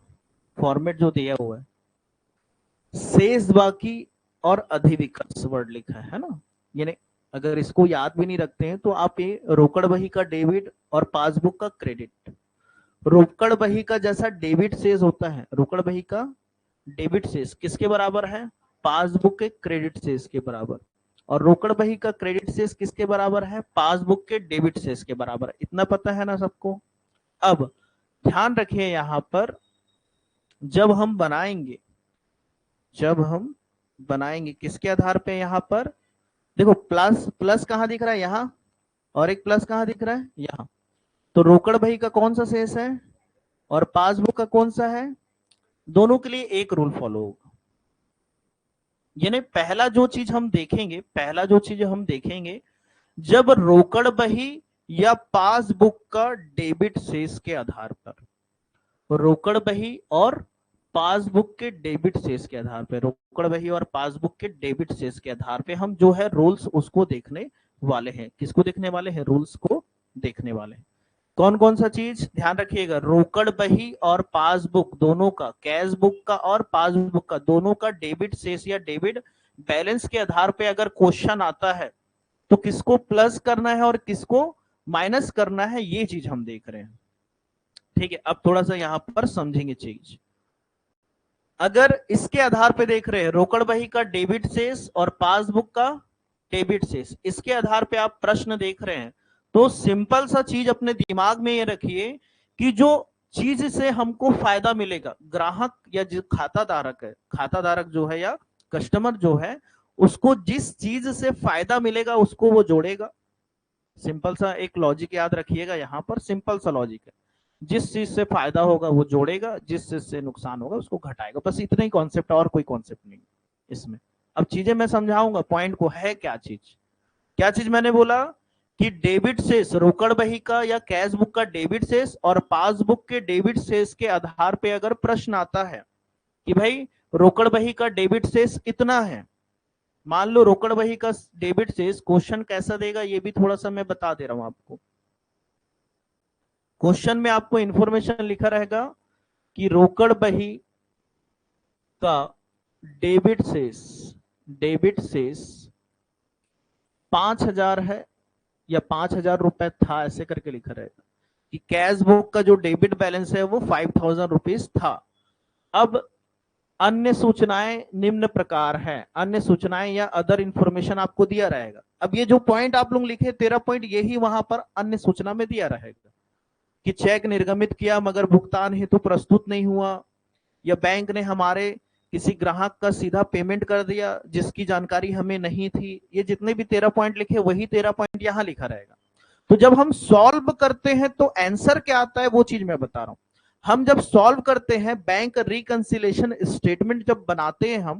फॉर्मेट जो दिया हुआ है, शेष बाकी और अधिविकर्ष वर्ड लिखा है ना। यानी अगर इसको याद भी नहीं रखते हैं तो आप ये रोकड़ बही का डेबिट और पासबुक का क्रेडिट, रोकड़ बही का जैसा डेबिट शेष होता है, रोकड़ बही का डेबिट शेष किसके बराबर है? पासबुक के क्रेडिट शेष के बराबर। और रोकड़ बही का क्रेडिट शेष किसके बराबर है? पासबुक के डेबिट शेष के बराबर। इतना पता है ना सबको? अब ध्यान रखिए यहां पर, जब हम बनाएंगे, जब हम बनाएंगे किसके आधार पे? यहां पर देखो प्लस, प्लस कहां दिख रहा है? यहां। और एक प्लस कहां दिख रहा है? यहां। तो रोकड़ बही का कौन सा शेष है और पासबुक का कौन सा है? दोनों के लिए एक रूल फॉलो होगा। यानी पहला जो चीज हम देखेंगे, पहला जो चीज हम देखेंगे, जब रोकड़ बही या पासबुक का डेबिट शेष के आधार पर, रोकड़ बही और पासबुक के डेबिट शेष के आधार पर, रोकड़ बही और पासबुक के डेबिट शेष के आधार पे हम जो है रूल्स उसको देखने वाले हैं। किसको देखने वाले हैं? रूल्स को देखने वाले हैं। कौन कौन सा चीज ध्यान रखिएगा? रोकड़ बही और पासबुक दोनों का, कैश बुक का और पासबुक का, दोनों का डेबिट शेष या डेबिट बैलेंस के आधार पे अगर क्वेश्चन आता है तो किसको प्लस करना है और किसको माइनस करना है, ये चीज हम देख रहे हैं। ठीक है, अब थोड़ा सा यहां पर समझेंगे चीज। अगर इसके आधार पे देख रहे हैं, रोकड़ बही का डेबिट शेष और पासबुक का डेबिट शेष, इसके आधार पे आप प्रश्न देख रहे हैं, तो सिंपल सा चीज अपने दिमाग में ये रखिए कि जो चीज से हमको फायदा मिलेगा, ग्राहक या जो खाता धारक है, खाता धारक जो है या कस्टमर जो है उसको जिस चीज से फायदा मिलेगा उसको वो जोड़ेगा। सिंपल सा एक लॉजिक याद रखिएगा, यहाँ पर सिंपल सा लॉजिक है, जिस चीज से फायदा होगा वो जोड़ेगा, जिस चीज से नुकसान होगा उसको घटाएगा। बस इतना ही कॉन्सेप्ट, और कोई कॉन्सेप्ट नहीं इसमें। अब चीजें मैं समझाऊंगा पॉइंट को, है क्या चीज। क्या चीज मैंने बोला कि डेबिट शेष, रोकड़ बही का या कैश बुक का डेबिट शेष और पासबुक के डेबिट शेष के आधार पे अगर प्रश्न आता है कि भाई रोकड़ बही का डेबिट शेष कितना है, मान लो रोकड़ बही का डेबिट शेष, क्वेश्चन कैसा देगा ये भी थोड़ा सा मैं बता दे रहा हूं आपको। क्वेश्चन में आपको इंफॉर्मेशन लिखा रहेगा कि रोकड़ बही का डेबिट शेष 5,000 है या 5,000 रुपए था, ऐसे करके लिखा रहेगा कि कैश बुक का जो डेबिट बैलेंस है वो 5,000 रुपीज था। अब अन्य सूचनाएं निम्न प्रकार है, अन्य सूचनाएं या अदर इंफॉर्मेशन आपको दिया रहेगा। अब ये जो पॉइंट आप लोग लिखे 13 पॉइंट, यही वहां पर अन्य सूचना में दिया रहेगा कि चेक निर्गमित किया मगर भुगतान हेतु प्रस्तुत नहीं हुआ, या बैंक ने हमारे किसी ग्राहक का सीधा पेमेंट कर दिया जिसकी जानकारी हमें नहीं थी। ये जितने भी 13 पॉइंट लिखे वही 13 पॉइंट यहां लिखा रहेगा। तो जब हम सॉल्व करते हैं तो आंसर क्या आता है वो चीज मैं बता रहा हूं। हम जब सॉल्व करते हैं, बैंक रिकंसिलेशन स्टेटमेंट जब बनाते हैं, हम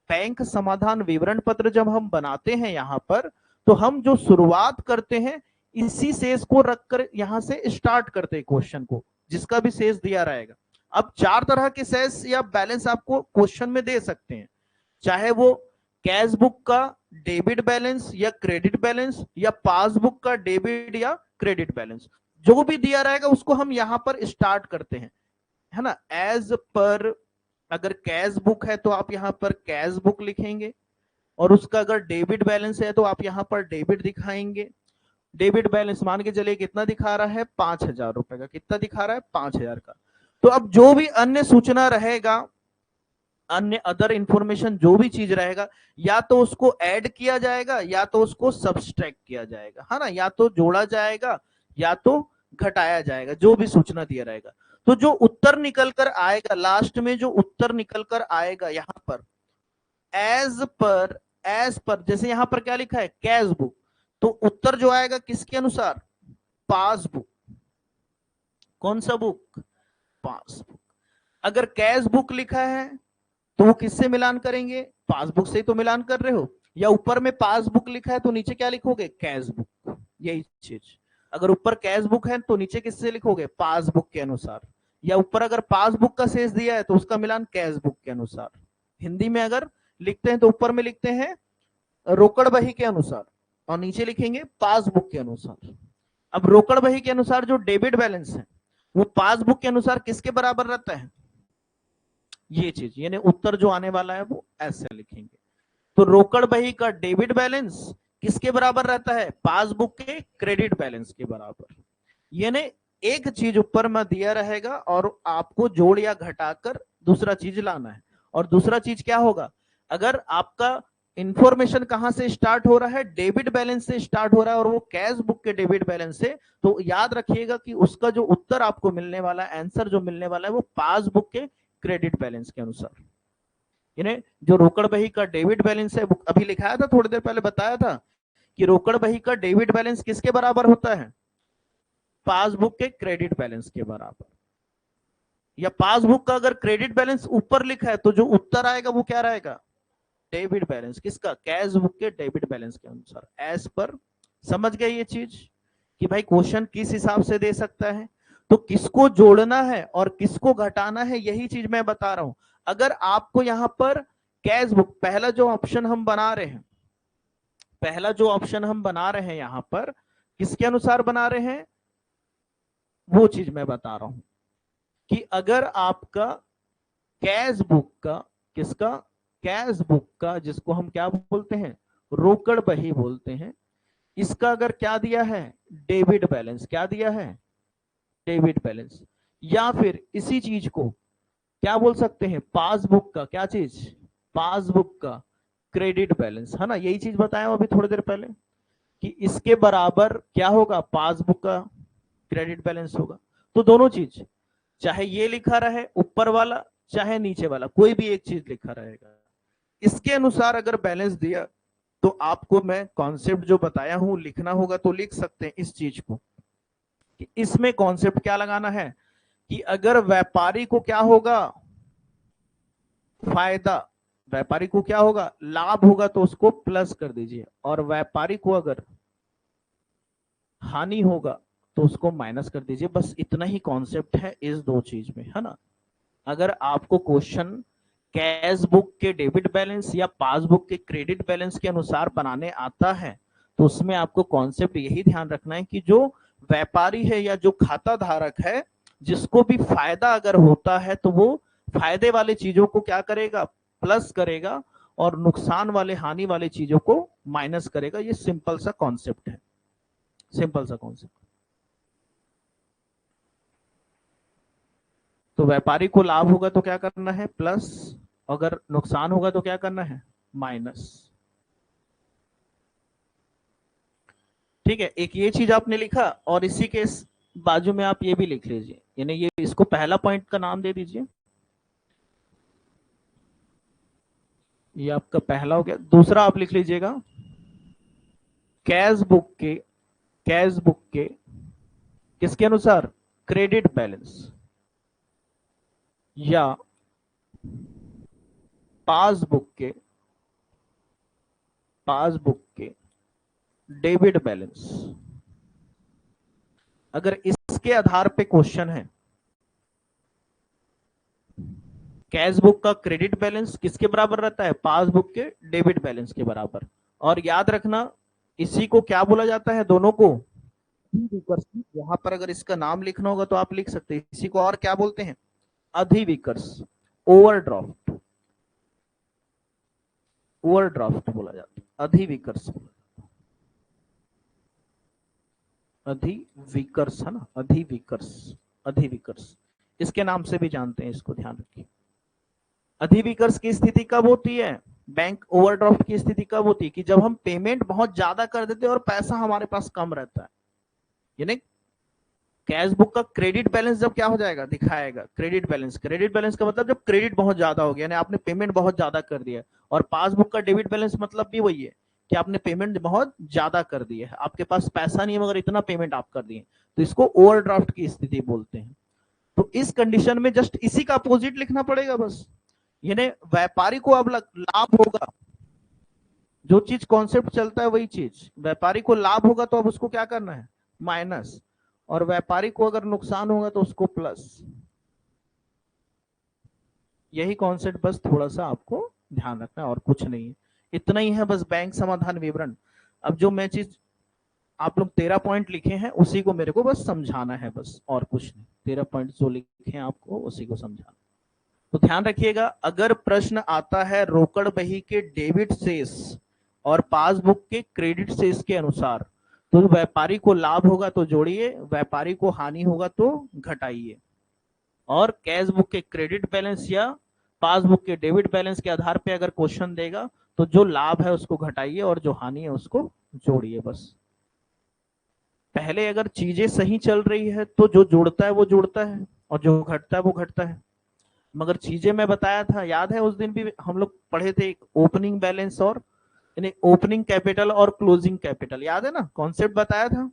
बैंक समाधान विवरण पत्र जब हम बनाते हैं यहां पर, तो हम जो शुरुआत करते हैं इसी शेष को रखकर यहां से स्टार्ट करते हैं क्वेश्चन को, जिसका भी शेष दिया रहेगा। अब 4 तरह के शेष या बैलेंस आपको क्वेश्चन में दे सकते हैं, चाहे वो कैश बुक का डेबिट बैलेंस या क्रेडिट बैलेंस, या पासबुक का डेबिट या क्रेडिट बैलेंस, जो भी दिया रहेगा उसको हम यहां पर स्टार्ट करते हैं, है ना। एज पर अगर कैश बुक है तो आप यहां पर कैश बुक लिखेंगे, और उसका अगर डेबिट बैलेंस है तो आप यहां पर डेबिट दिखाएंगे। डेबिट बैलेंस मान के चलिए कितना दिखा रहा है, 5,000 रुपए का। कितना दिखा रहा है, 5,000 का। तो अब जो भी अन्य सूचना रहेगा, अन्य अदर इंफॉर्मेशन जो भी चीज रहेगा, या तो उसको ऐड किया जाएगा या तो उसको सब्सट्रैक्ट किया जाएगा, है ना, या तो जोड़ा जाएगा या तो घटाया जाएगा, जो भी सूचना दिया रहेगा। तो जो उत्तर निकल कर आएगा लास्ट में, जो उत्तर निकल कर आएगा यहां पर एज पर जैसे यहां पर क्या लिखा है, कैश बुक, तो उत्तर जो आएगा किसके अनुसार, पासबुक। कौन सा बुक, पासबुक। अगर कैश बुक लिखा है तो वो किससे मिलान करेंगे, पासबुक से ही तो मिलान कर रहे हो। या ऊपर में पासबुक लिखा है तो नीचे क्या लिखोगे, कैश बुक। यही चीज, अगर ऊपर कैश बुक है तो नीचे किससे लिखोगे, पासबुक के अनुसार। या ऊपर अगर पासबुक का शेष दिया है तो उसका मिलान कैश बुक के अनुसार। हिंदी में अगर लिखते हैं तो ऊपर में लिखते हैं रोकड़ बही के अनुसार और नीचे लिखेंगे पासबुक के अनुसार। अब रोकड़ बही के अनुसार जो डेबिट बैलेंस है वो पासबुक के अनुसार किसके बराबर रहता है, ये चीज, यानी उत्तर जो आने वाला है वो ऐसे लिखेंगे। तो रोकड़ बही का डेबिट बैलेंस किसके बराबर रहता है, पासबुक के क्रेडिट बैलेंस के बराबर। यानी एक चीज ऊपर में दिया रहेगा और आपको जोड़ या घटाकर दूसरा चीज लाना है। और दूसरा चीज क्या होगा, अगर आपका इंफॉर्मेशन कहां से स्टार्ट हो रहा है, डेबिट बैलेंस से स्टार्ट हो रहा है और वो कैश बुक के डेबिट बैलेंस से, तो याद रखिएगा कि उसका जो उत्तर आपको मिलने वाला है, आंसर जो मिलने वाला है वो पासबुक के क्रेडिट बैलेंस के अनुसार। यानी जो रोकड़ बही का डेबिट बैलेंस है, अभी लिखाया था थोड़ी देर पहले, बताया था कि रोकड़ बही का डेबिट बैलेंस किसके बराबर होता है, पासबुक के क्रेडिट बैलेंस के बराबर। या पासबुक का अगर क्रेडिट बैलेंस ऊपर लिखा है तो जो उत्तर आएगा वो क्या रहेगा, डेबिट बैलेंस किसका, कैश बुक के डेबिट बैलेंस के अनुसार। एज पर, समझ गए ये चीज कि भाई क्वेश्चन किस हिसाब से दे सकता है, तो किसको जोड़ना है और किसको घटाना है, यही चीज मैं बता रहा हूं। अगर आपको यहां पर कैश बुक, पहला जो ऑप्शन हम बना रहे हैं, पहला जो ऑप्शन हम बना रहे हैं यहां पर किसके अनुसार बना रहे हैं, वो चीज मैं बता रहा हूं कि अगर आपका कैश बुक का, किसका, कैश बुक का, जिसको हम क्या बोलते हैं, रोकड़ बही बोलते हैं, इसका अगर क्या दिया है, डेबिट बैलेंस, क्या दिया है, डेबिट बैलेंस, या फिर इसी चीज को क्या बोल सकते हैं, पासबुक का, क्या चीज, पासबुक का क्रेडिट बैलेंस, है ना। यही चीज बताया अभी थोड़ी देर पहले कि इसके बराबर क्या होगा, पासबुक का क्रेडिट बैलेंस होगा। तो दोनों चीज, चाहे ये लिखा रहे ऊपर वाला चाहे नीचे वाला, कोई भी एक चीज लिखा रहेगा, इसके अनुसार अगर बैलेंस दिया तो आपको मैं कॉन्सेप्ट जो बताया हूं लिखना होगा, तो लिख सकते हैं इस चीज को कि इसमें कॉन्सेप्ट क्या लगाना है कि अगर व्यापारी को क्या होगा फायदा, व्यापारी को क्या होगा लाभ होगा तो उसको प्लस कर दीजिए, और व्यापारी को अगर हानि होगा तो उसको माइनस कर दीजिए। बस इतना ही कॉन्सेप्ट है इस दो चीज में, है ना। अगर आपको क्वेश्चन कैश बुक के डेबिट बैलेंस या पासबुक के क्रेडिट बैलेंस के अनुसार बनाने आता है तो उसमें आपको कॉन्सेप्ट यही ध्यान रखना है कि जो व्यापारी है या जो खाता धारक है जिसको भी फायदा अगर होता है तो वो फायदे वाले चीजों को क्या करेगा प्लस करेगा, और नुकसान वाले हानि वाले चीजों को माइनस करेगा। ये सिंपल सा कॉन्सेप्ट है, सिंपल सा कॉन्सेप्ट। तो व्यापारी को लाभ होगा तो क्या करना है प्लस, अगर नुकसान होगा तो क्या करना है माइनस। ठीक है, एक ये चीज आपने लिखा, और इसी के बाजू में आप ये भी लिख लीजिए, यानी ये इसको पहला पॉइंट का नाम दे दीजिए, ये आपका पहला हो गया। दूसरा आप लिख लीजिएगा कैश बुक के, कैश बुक के किसके अनुसार क्रेडिट बैलेंस या पासबुक के, पासबुक के डेबिट बैलेंस। अगर इसके आधार पे क्वेश्चन है कैश बुक का क्रेडिट बैलेंस किसके बराबर रहता है पासबुक के डेबिट बैलेंस के बराबर। और याद रखना इसी को क्या बोला जाता है दोनों को, यहां पर अगर इसका नाम लिखना होगा तो आप लिख सकते हैं, इसी को और क्या बोलते हैं अधिविकर्ष, ओवरड्राफ्ट, ओवरड्राफ्ट बोला जाता है, अधिविकर्ष, अधिविकर्ष है ना, अधिविकर्ष, अधिविकर्ष इसके नाम से भी जानते हैं, इसको ध्यान रखिए। अधिविकर्ष की स्थिति कब होती है, बैंक ओवरड्राफ्ट की स्थिति कब होती है कि जब हम पेमेंट बहुत ज्यादा कर देते हैं और पैसा हमारे पास कम रहता है। यानी कैश बुक का क्रेडिट बैलेंस जब क्या हो जाएगा दिखाएगा क्रेडिट बैलेंस, क्रेडिट बैलेंस का मतलब जब क्रेडिट बहुत ज्यादा हो गया, यानी आपने पेमेंट बहुत ज्यादा कर दिया। और पासबुक का डेबिट बैलेंस मतलब भी वही है कि आपने पेमेंट बहुत ज्यादा कर दी है, आपके पास पैसा नहीं है मगर इतना पेमेंट आप कर दिए, तो इसको ओवरड्राफ्ट की स्थिति बोलते हैं। तो इस कंडीशन में जस्ट इसी का अपोजिट लिखना पड़ेगा बस, यानी व्यापारी को अब लाभ होगा, जो चीज कॉन्सेप्ट चलता है वही चीज, व्यापारी को लाभ होगा तो अब उसको क्या करना है माइनस, और व्यापारी को अगर नुकसान होगा तो उसको प्लस। यही कॉन्सेप्ट बस थोड़ा सा आपको ध्यान रखना है और कुछ नहीं है, इतना ही है बस बैंक समाधान विवरण। अब जो मैं चीज आप लोग 13 पॉइंट लिखे हैं उसी को मेरे को बस समझाना है बस, और कुछ नहीं, 13 पॉइंट जो लिखे हैं आपको उसी को समझाना। तो ध्यान रखिएगा अगर प्रश्न आता है रोकड़ बही के डेबिट शेष और पासबुक के क्रेडिट शेष के अनुसार, तो व्यापारी को लाभ होगा तो जोड़िए, व्यापारी को हानि होगा तो घटाइए। और कैश बुक के क्रेडिट बैलेंस या पासबुक के डेबिट बैलेंस के आधार पे अगर क्वेश्चन देगा तो जो लाभ है उसको घटाइए और जो हानि है उसको जोड़िए। बस पहले अगर चीजें सही चल रही है तो जो जोड़ता है वो जोड़ता है और जो घटता है वो घटता है। मगर चीजें मैं बताया था, याद है उस दिन भी हम लोग पढ़े थे एक ओपनिंग बैलेंस और यानी ओपनिंग कैपिटल और क्लोजिंग कैपिटल, याद है ना कॉन्सेप्ट बताया था।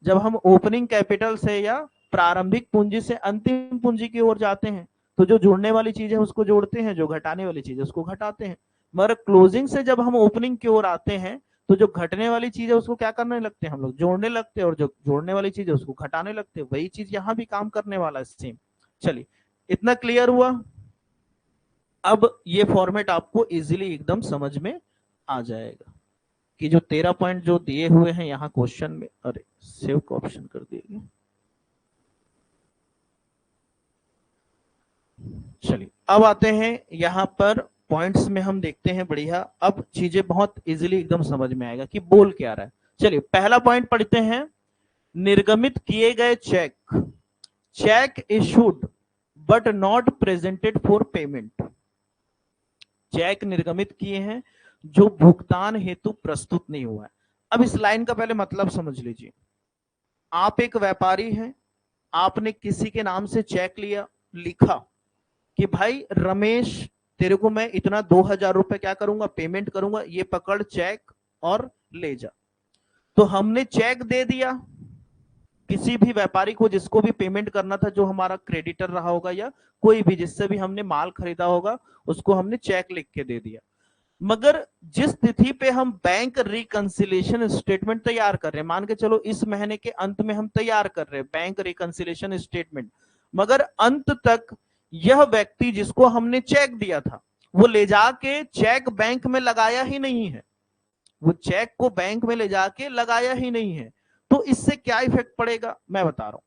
जब हम ओपनिंग कैपिटल से या प्रारंभिक पूंजी से अंतिम पूंजी की ओर जाते हैं तो जो जोड़ने वाली चीज है उसको जोड़ते हैं, जो घटाने वाली चीज है उसको घटाते हैं। मगर क्लोजिंग से जब हम ओपनिंग की ओर आते हैं तो जो घटने वाली चीज है उसको क्या करने लगते हैं हम लोग जोड़ने लगते हैं, और जो जोड़ने वाली चीज है उसको घटाने लगते हैं। वही चीज यहाँ भी काम करने वाला है सेम। चलिए इतना क्लियर हुआ। अब ये फॉर्मेट आपको इजीली एकदम समझ में आ जाएगा कि जो 13 पॉइंट जो दिए हुए हैं यहाँ क्वेश्चन में, अरे सेव का ऑप्शन कर दिए। चलिए अब आते हैं यहाँ पर पॉइंट्स में, हम देखते हैं बढ़िया, अब चीजें बहुत इजीली एकदम समझ में आएगा कि बोल क्या रहा है। चलिए पहला पॉइंट पढ़ते हैं, निर्गमित किए गए cheque, cheque issued but not presented for payment. Cheque निर्गमित किए हैं जो भुगतान हेतु प्रस्तुत नहीं हुआ है। अब इस लाइन का पहले मतलब समझ लीजिए। आप एक व्यापारी हैं, आपने किसी के नाम से चेक लिया, लिखा कि भाई रमेश तेरे को मैं इतना 2,000 रुपए क्या करूंगा, पेमेंट करूंगा, ये पकड़ चेक और ले जा। तो हमने चेक दे दिया किसी भी व्यापारी को जिसको भी पेमेंट करना था, जो हमारा क्रेडिटर रहा होगा या कोई भी जिससे भी हमने माल खरीदा होगा, उसको हमने चेक लिख के दे दिया। मगर जिस तिथि पे हम बैंक रिकंसिलिएशन स्टेटमेंट तैयार कर रहे हैं, मान के चलो इस महीने के अंत में हम तैयार कर रहे हैं बैंक रिकंसिलिएशन स्टेटमेंट, मगर अंत तक यह व्यक्ति जिसको हमने चेक दिया था वो ले जाके चेक बैंक में लगाया ही नहीं है, वो चेक को बैंक में ले जाके लगाया ही नहीं है, तो इससे क्या इफेक्ट पड़ेगा मैं बता रहा हूं।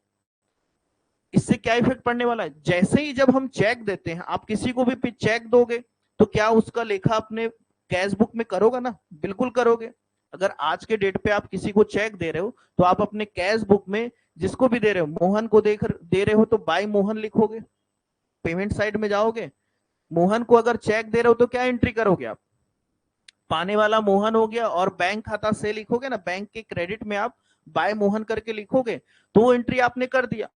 इससे क्या इफेक्ट पड़ने वाला है, जैसे ही जब हम चेक देते हैं, आप किसी को भी चेक दोगे तो क्या उसका लेखा अपने कैश बुक में करोगे ना, बिल्कुल करोगे। अगर आज के डेट पे आप किसी को चेक दे रहे हो तो आप अपने कैश बुक में जिसको भी दे रहे हो, मोहन को दे रहे हो तो बाय मोहन लिखोगे, पेमेंट साइड में जाओगे, मोहन को अगर चेक दे रहे हो तो क्या एंट्री करोगे आप, पाने वाला मोहन हो गया, और बैंक खाता से लिखोगे ना, बैंक के क्रेडिट में आप बाय मोहन करके लिखोगे, तो वो एंट्री आपने कर दिया।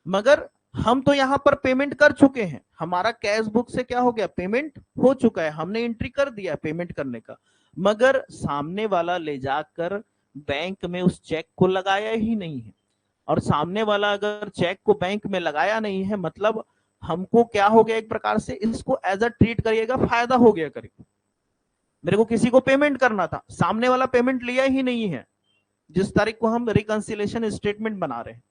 मगर हम तो यहां पर पेमेंट कर चुके हैं, हमारा कैश बुक से क्या हो गया, पेमेंट हो चुका है, हमने एंट्री कर दिया पेमेंट करने का, मगर सामने वाला ले जाकर बैंक में उस चेक को लगाया ही नहीं है। और सामने वाला अगर चेक को बैंक में लगाया नहीं है, मतलब हमको क्या हो गया, एक प्रकार से इसको एज अ ट्रीट करिएगा, फायदा हो गया करिए। मेरे को किसी को पेमेंट करना था, सामने वाला पेमेंट लिया ही नहीं है, जिस तारीख को हम रिकंसिलिएशन स्टेटमेंट बना रहे हैं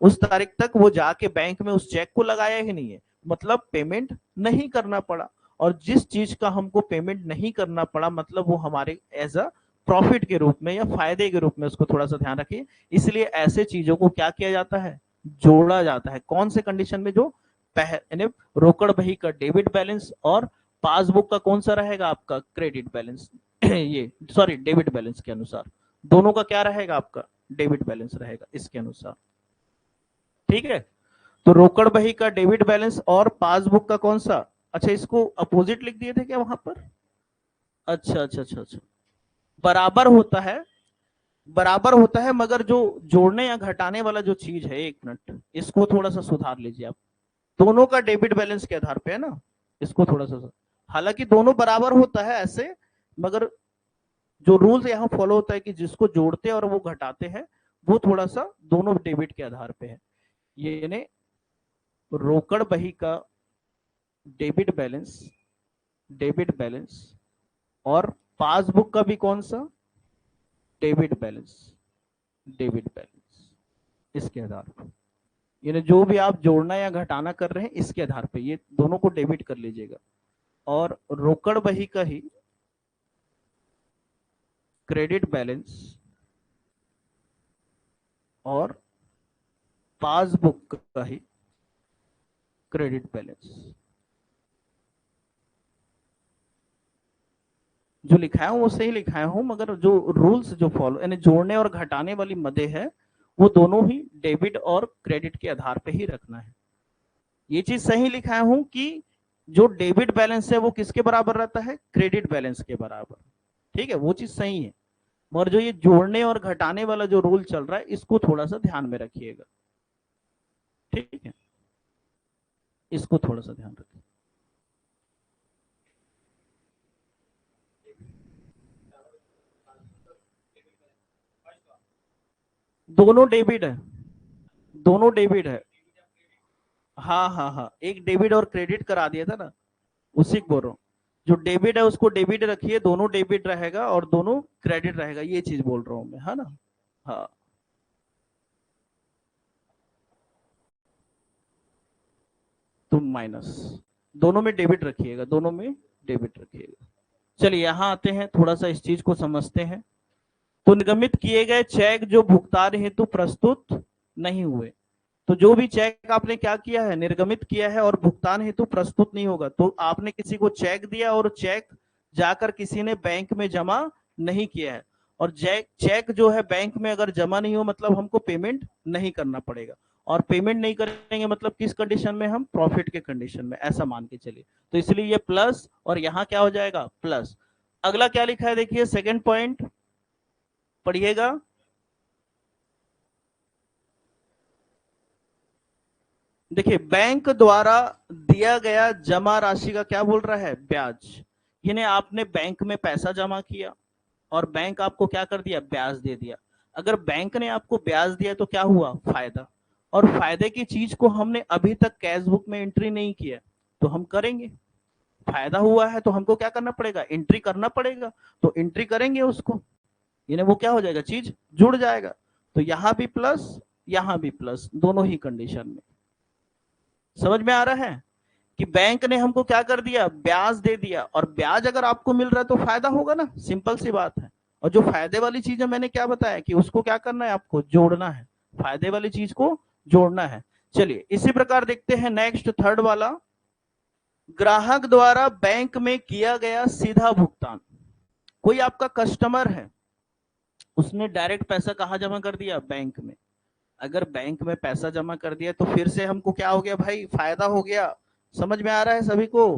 उस तारीख तक वो जाके बैंक में उस चेक को लगाया ही नहीं है, मतलब पेमेंट नहीं करना पड़ा। और जिस चीज का हमको पेमेंट नहीं करना पड़ा, मतलब वो हमारे एज अ प्रॉफिट के रूप में या फायदे के रूप में, उसको थोड़ा सा ध्यान रखिए। इसलिए ऐसे चीजों को क्या किया जाता है, जोड़ा जाता है। कौन से कंडीशन में, जो यानी रोकड़ बही का डेबिट बैलेंस और पासबुक का कौन सा रहेगा आपका, क्रेडिट बैलेंस ये सॉरी डेबिट बैलेंस के अनुसार, दोनों का क्या रहेगा आपका, डेबिट बैलेंस रहेगा इसके अनुसार। ठीक है, तो रोकड़ बही का डेबिट बैलेंस और पासबुक का कौन सा, अच्छा इसको अपोजिट लिख दिए थे क्या वहां पर, अच्छा अच्छा अच्छा अच्छा, बराबर होता है, बराबर होता है, मगर जो जोड़ने या घटाने वाला जो चीज है, एक मिनट इसको थोड़ा सा सुधार लीजिए आप, दोनों का डेबिट बैलेंस के आधार पे है ना, इसको थोड़ा सा, हालांकि दोनों बराबर होता है ऐसे, मगर जो रूल्स यहाँ फॉलो होता है कि जिसको जोड़ते और वो घटाते हैं, वो थोड़ा सा दोनों डेबिट के आधार पे है। ये रोकड़ बही का डेबिट बैलेंस, डेबिट बैलेंस और पासबुक का भी कौन सा, डेबिट बैलेंस, डेबिट बैलेंस, इसके आधार पर, यानी जो भी आप जोड़ना या घटाना कर रहे हैं इसके आधार पे ये दोनों को डेबिट कर लीजिएगा। और रोकड़ बही का ही क्रेडिट बैलेंस और पासबुक का ही क्रेडिट बैलेंस, जो लिखाया हूं वो सही लिखाया हूं, मगर जो रूल्स जो फॉलो, यानी जोड़ने और घटाने वाली मदे है, वो दोनों ही डेबिट और क्रेडिट के आधार पे ही रखना है। ये चीज सही लिखाया हूं कि जो डेबिट बैलेंस है वो किसके बराबर रहता है, क्रेडिट बैलेंस के बराबर, ठीक है, वो चीज सही है। मगर जो ये जोड़ने और घटाने वाला जो रूल चल रहा है, इसको थोड़ा सा ध्यान में रखिएगा, ठीक है, इसको थोड़ा सा ध्यान रखिए। दोनों डेबिट है, दोनों डेबिट है, हाँ हाँ हाँ, एक डेबिट और क्रेडिट करा दिया था ना, उसी को बोल रहा हूँ। जो डेबिट है उसको डेबिट रखिए, दोनों डेबिट रहेगा और दोनों क्रेडिट रहेगा, ये चीज बोल रहा हूँ मैं, है ना। हाँ, तो माइनस, दोनों में डेबिट रखिएगा, दोनों में डेबिट रखिएगा। चलिए यहाँ आते हैं, थोड़ा सा इस चीज को समझते हैं। तो निर्गमित किए गए चेक जो भुगतान हेतु प्रस्तुत नहीं हुए, तो जो भी चेक आपने क्या किया है, निर्गमित किया है और भुगतान हेतु प्रस्तुत नहीं होगा, तो आपने किसी को चेक दिया और चेक जाकर किसी ने बैंक में जमा नहीं किया है, और चेक जो है बैंक में अगर जमा नहीं हो, मतलब हमको पेमेंट नहीं करना पड़ेगा, और पेमेंट नहीं करेंगे मतलब किस कंडीशन में, हम प्रॉफिट के कंडीशन में, ऐसा मान के चलिए। तो इसलिए ये प्लस और यहाँ क्या हो जाएगा, प्लस। अगला क्या लिखा है, देखिए सेकेंड पॉइंट पढ़िएगा, देखिए, बैंक द्वारा दिया गया जमा राशि का क्या बोल रहा है, ब्याज। यानी आपने बैंक में पैसा जमा किया और बैंक आपको क्या कर दिया, ब्याज दे दिया। अगर बैंक ने आपको ब्याज दिया तो क्या हुआ, फायदा। और फायदे की चीज को हमने अभी तक कैश बुक में एंट्री नहीं किया, तो हम करेंगे। फायदा हुआ है तो हमको क्या करना पड़ेगा, एंट्री करना पड़ेगा। तो एंट्री करेंगे उसको, यानी वो क्या हो जाएगा, चीज जुड़ जाएगा। तो यहां भी प्लस, यहां भी प्लस, दोनों ही कंडीशन में। समझ में आ रहा है कि बैंक ने हमको क्या कर दिया, ब्याज दे दिया। और ब्याज अगर आपको मिल रहा है तो फायदा होगा ना, सिंपल सी बात है। और जो फायदे वाली चीज है, मैंने क्या बताया कि उसको क्या करना है, आपको जोड़ना है। फायदे वाली चीज को जोड़ना है। चलिए इसी प्रकार देखते हैं नेक्स्ट, थर्ड वाला, ग्राहक द्वारा बैंक में किया गया सीधा भुगतान। कोई आपका कस्टमर है, उसने डायरेक्ट पैसा कहां जमा कर दिया, बैंक में। अगर बैंक में पैसा जमा कर दिया तो फिर से हमको क्या हो गया भाई, फायदा हो गया। समझ में आ रहा है सभी को।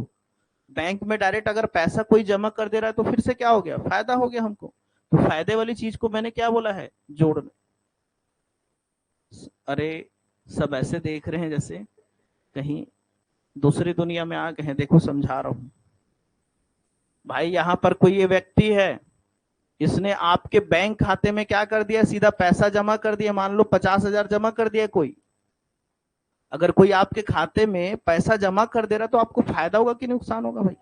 बैंक में डायरेक्ट अगर पैसा कोई जमा कर दे रहा है तो फिर से क्या हो गया, फायदा हो गया हमको। तो फायदे वाली चीज को मैंने क्या बोला है, जोड़ना। अरे सब ऐसे देख रहे हैं जैसे कहीं दूसरी दुनिया में आ गए हैं। देखो समझा रहा हूं भाई, यहां पर कोई ये व्यक्ति है, इसने आपके बैंक खाते में क्या कर दिया, सीधा पैसा जमा कर दिया। मान लो 50,000 जमा कर दिया कोई। अगर कोई आपके खाते में पैसा जमा कर दे रहा तो आपको फायदा होगा कि नुकसान होगा भाई,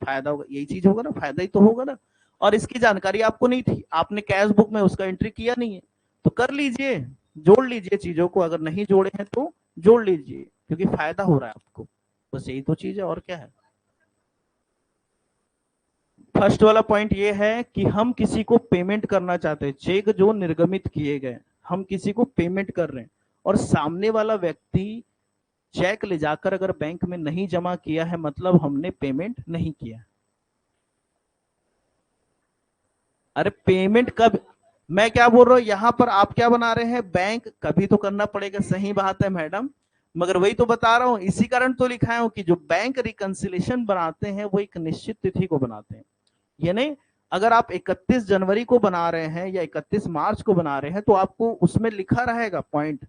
फायदा होगा। यही चीज होगा ना, फायदा ही तो होगा ना। और इसकी जानकारी आपको नहीं थी, आपने कैश बुक में उसका एंट्री किया नहीं है, तो कर लीजिए, जोड़ लीजिए चीजों को। अगर नहीं जोड़े हैं तो जोड़ लीजिए, क्योंकि फायदा हो रहा है आपको। बस यही तो चीज है, और क्या है। फर्स्ट वाला पॉइंट ये है कि हम किसी को पेमेंट करना चाहते हैं, चेक जो निर्गमित किए गए, हम किसी को पेमेंट कर रहे हैं, और सामने वाला व्यक्ति चेक ले जाकर अगर बैंक में नहीं जमा किया है, मतलब हमने पेमेंट नहीं किया। अरे पेमेंट कब, मैं क्या बोल रहा हूं, यहां पर आप क्या बना रहे हैं, बैंक कभी तो करना पड़ेगा। सही बात है मैडम, मगर वही तो बता रहा हूं, इसी कारण तो लिखा है कि जो बैंक रिकंसिलेशन बनाते हैं वो एक निश्चित तिथि को बनाते हैं। यानी अगर आप 31 जनवरी को बना रहे हैं या 31 मार्च को बना रहे हैं, तो आपको उसमें लिखा रहेगा पॉइंट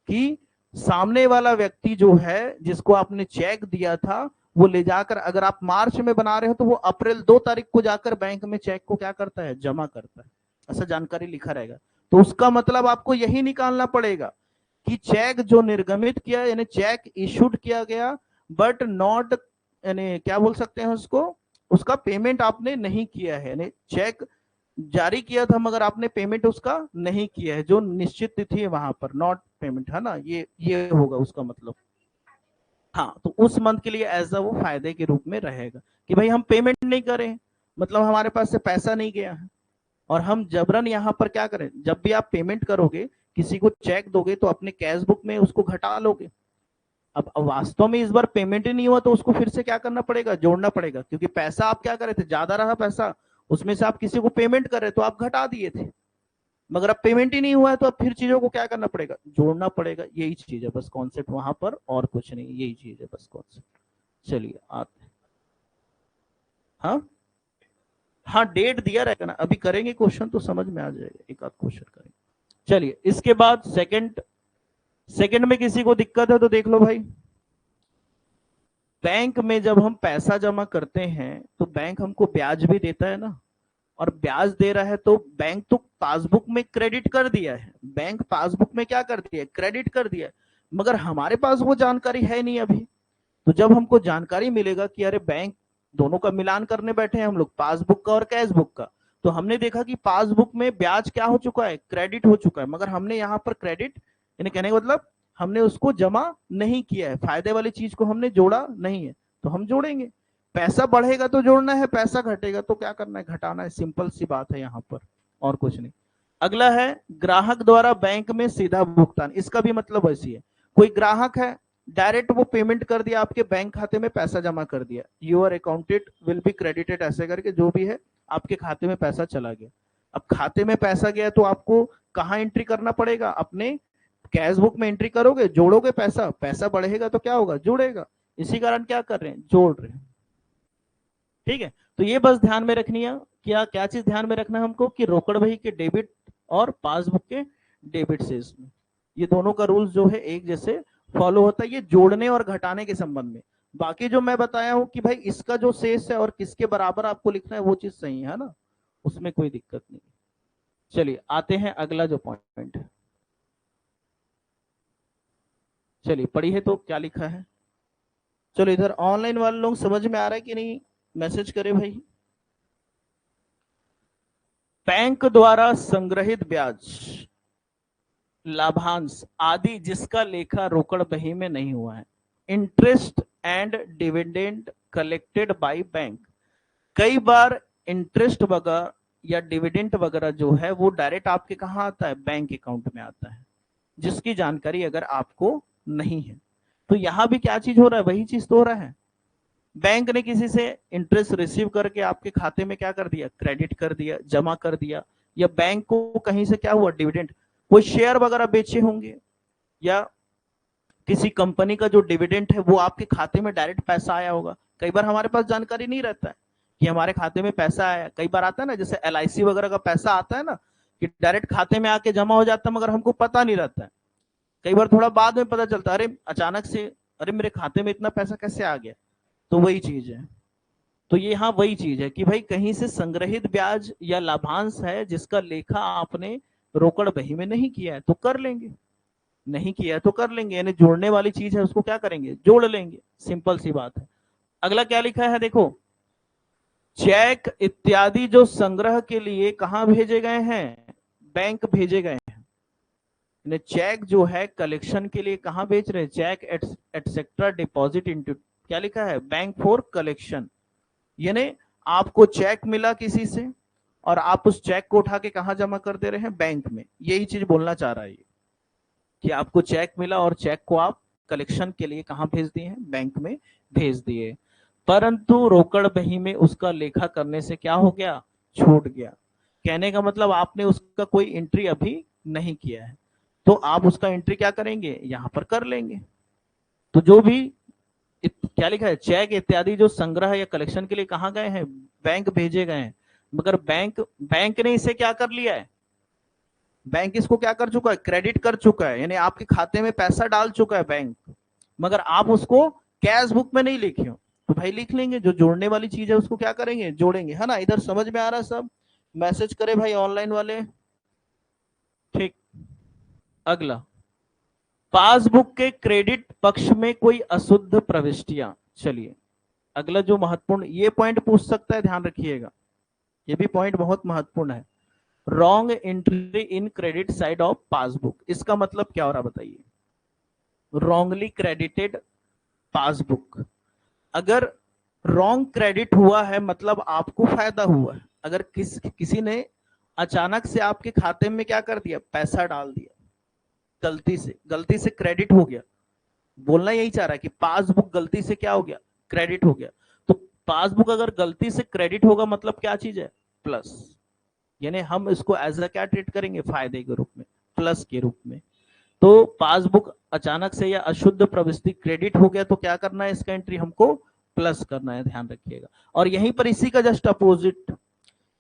कि सामने वाला व्यक्ति जो है, जिसको आपने चेक दिया था, वो ले जाकर, अगर आप मार्च में बना रहे हो तो वो अप्रैल 2 तारीख को जाकर बैंक में चेक को क्या करता है, जमा करता है। ऐसा जानकारी लिखा रहेगा। तो उसका मतलब आपको यही निकालना पड़ेगा कि चेक जो निर्गमित किया, यानी चेक इशूड किया गया, बट नॉट, यानी क्या बोल सकते हैं उसको, उसका पेमेंट आपने नहीं किया है। यानी चेक जारी किया था मगर आपने पेमेंट उसका नहीं किया है, जो निश्चित तिथि है वहां पर नॉट पेमेंट, है ना, ये होगा उसका मतलब। हाँ, तो उस मंथ के लिए एज वो फायदे के रूप में रहेगा कि भाई हम पेमेंट नहीं करें, मतलब हमारे पास से पैसा नहीं गया है, और हम जबरन यहाँ पर क्या करें, जब भी आप पेमेंट करोगे, किसी को चेक दोगे तो अपने कैश बुक में उसको घटा लोगे। अब वास्तव में इस बार पेमेंट ही नहीं हुआ तो उसको फिर से क्या करना पड़ेगा, जोड़ना पड़ेगा, क्योंकि पैसा आप क्या करे थे, ज्यादा रहा पैसा, उसमें से आप किसी को पेमेंट कर रहे तो आप घटा दिए थे। मगर अब पेमेंट ही नहीं हुआ है तो अब फिर चीजों को क्या करना पड़ेगा, जोड़ना पड़ेगा। यही चीज है बस कॉन्सेप्ट वहां पर, और कुछ नहीं, यही चीज है बस कॉन्सेप्ट। चलिए आते, हाँ हाँ, डेट दिया रहेगा ना, अभी करेंगे क्वेश्चन तो समझ में आ जाएगा, एक आध क्वेश्चन करेंगे। चलिए इसके बाद सेकंड में किसी को दिक्कत है तो देख लो भाई। बैंक में जब हम पैसा जमा करते हैं तो बैंक हमको ब्याज भी देता है ना, और ब्याज दे रहा है तो बैंक तो पासबुक में क्रेडिट कर दिया है, बैंक पासबुक में क्या कर दिया है, क्रेडिट कर दिया है। मगर हमारे पास वो जानकारी है नहीं अभी। तो जब हमको जानकारी मिलेगा कि अरे बैंक, दोनों का मिलान करने बैठे हैं हम लोग, पासबुक का और कैश बुक का, तो हमने देखा कि पासबुक में ब्याज क्या हो चुका है, क्रेडिट हो चुका है, मगर हमने यहाँ पर क्रेडिट, यानी कहने का मतलब हमने उसको जमा नहीं किया है, फायदे वाली चीज को हमने जोड़ा नहीं है, तो हम जोड़ेंगे। पैसा बढ़ेगा तो जोड़ना है, पैसा घटेगा तो क्या करना है, घटाना है। सिंपल सी बात है यहाँ पर, और कुछ नहीं। अगला है ग्राहक द्वारा बैंक में सीधा भुगतान। इसका भी मतलब ऐसी है, कोई ग्राहक है, डायरेक्ट वो पेमेंट कर दिया, आपके बैंक खाते में पैसा जमा कर दिया, your accounted will be credited, ऐसे करके जो भी है आपके खाते में पैसा चला गया। अब खाते में पैसा गया तो आपको कहाँ एंट्री करना पड़ेगा, अपने कैश बुक में एंट्री करोगे, जोड़ोगे पैसा, पैसा बढ़ेगा तो क्या होगा, जुड़ेगा। इसी कारण क्या कर रहे हैं, जोड़ रहे हैं। ठीक है, तो ये बस ध्यान में रखनी है। क्या क्या चीज ध्यान में रखना है हमको, कि रोकड़ बही के डेबिट और पासबुक के डेबिट से इसमें ये दोनों का रूल्स जो है एक जैसे फॉलो होता है, ये जोड़ने और घटाने के संबंध में। बाकी जो मैं बताया हूं कि भाई इसका जो शेष है और किसके बराबर आपको लिखना है वो चीज सही है ना, उसमें कोई दिक्कत नहीं। चलिए आते हैं अगला जो पॉइंट है। चलिए पढ़िए तो क्या लिखा है। चलो इधर ऑनलाइन वाले लोग समझ में आ रहा है कि नहीं, मैसेज करे भाई। बैंक द्वारा संग्रहित ब्याज, लाभांश आदि जिसका लेखा रोकड़ बही में नहीं हुआ है, interest and dividend collected by bank. कई बार इंटरेस्ट वगैरह या डिविडेंड वगैरह जो है वो डायरेक्ट आपके कहाँ आता है, बैंक अकाउंट में आता है, जिसकी जानकारी अगर आपको नहीं है। तो यहां भी क्या चीज हो रहा है, वही चीज तो हो रहा है। बैंक ने किसी से इंटरेस्ट रिसीव करके आपके खाते में क्या कर दिया, क्रेडिट कर दिया, जमा कर दिया, या बैंक को कहीं से क्या हुआ, डिविडेंड, कोई शेयर वगैरह बेचे होंगे, या किसी कंपनी का जो डिविडेंड है वो आपके खाते में डायरेक्ट पैसा आया होगा। कई बार हमारे पास जानकारी नहीं रहता है कि हमारे खाते में पैसा आया, कई बार आता है ना, जैसे LIC वगैरह का पैसा आता है ना कि डायरेक्ट खाते में आके जमा हो जाता है, मगर हमको पता नहीं रहता है। कई बार थोड़ा बाद में पता चलता है, अरे अचानक से अरे मेरे खाते में इतना पैसा कैसे आ गया। तो वही चीज है। तो ये हाँ वही चीज है कि भाई कहीं से संग्रहित ब्याज या लाभांश है जिसका लेखा आपने रोकड़ बही में नहीं किया है तो कर लेंगे, नहीं किया है तो कर लेंगे, यानी जोड़ने वाली चीज है उसको क्या करेंगे, जोड़ लेंगे, सिंपल सी बात है। अगला क्या लिखा है देखो, चेक इत्यादि जो संग्रह के लिए कहां भेजे गए हैं, बैंक भेजे गए हैं। चेक जो है कलेक्शन के लिए कहां भेज रहे हैं, चेक एटसेट्रा डिपॉजिट इनटू, क्या लिखा है, बैंक फॉर कलेक्शन। यानी आपको चेक मिला किसी से और आप उस चेक को उठा के कहां जमा कर दे रहे हैं, बैंक में। यही चीज बोलना चाह रहा है ये, कि आपको चेक मिला और चेक को आप कलेक्शन के लिए कहां भेज दिए हैं, बैंक में भेज दिए, परंतु रोकड़ बही में उसका लेखा करने से क्या हो गया, छूट गया। कहने का मतलब आपने उसका कोई एंट्री अभी नहीं किया है, तो आप उसका एंट्री क्या करेंगे, यहां पर कर लेंगे। तो जो भी क्या लिखा है, चेक इत्यादि जो संग्रह या कलेक्शन के लिए कहां गए हैं, बैंक भेजे गए हैं, मगर बैंक ने इसे क्या कर लिया है, बैंक इसको क्या कर चुका है, क्रेडिट कर चुका है, यानी आपके खाते में पैसा डाल चुका है बैंक, मगर आप उसको कैश बुक में नहीं लिखे हो। तो भाई लिख लेंगे, जो जोड़ने वाली चीज है उसको क्या करेंगे, जोड़ेंगे, है ना। इधर समझ में आ रहा है सब, मैसेज करे भाई ऑनलाइन वाले। ठीक, अगला, पासबुक के क्रेडिट पक्ष में कोई अशुद्ध प्रविष्टियां। चलिए अगला जो महत्वपूर्ण, ये पॉइंट पूछ सकता है, ध्यान रखिएगा, ये भी पॉइंट बहुत महत्वपूर्ण है। Wrong entry in credit side of passbook, इसका मतलब क्या हो रहा बताइए, रॉन्गली क्रेडिटेड पासबुक। अगर रॉन्ग क्रेडिट हुआ है मतलब आपको फायदा हुआ है। अगर किसी ने अचानक से आपके खाते में क्या कर दिया, पैसा डाल दिया, गलती से क्रेडिट हो गया, बोलना यही चाह रहा है कि पासबुक गलती से क्या हो गया, क्रेडिट हो गया। तो पासबुक अगर गलती से क्रेडिट होगा मतलब क्या चीज है, प्लस, यानी हम इसको एज अ क्या ट्रीट करेंगे, फायदे के रूप में, प्लस के रूप में। तो पासबुक अचानक से या अशुद्ध प्रविष्टि क्रेडिट हो गया तो क्या करना है, इसका एंट्री हमको प्लस करना है, ध्यान रखिएगा। और यहीं पर इसी का जस्ट अपोजिट,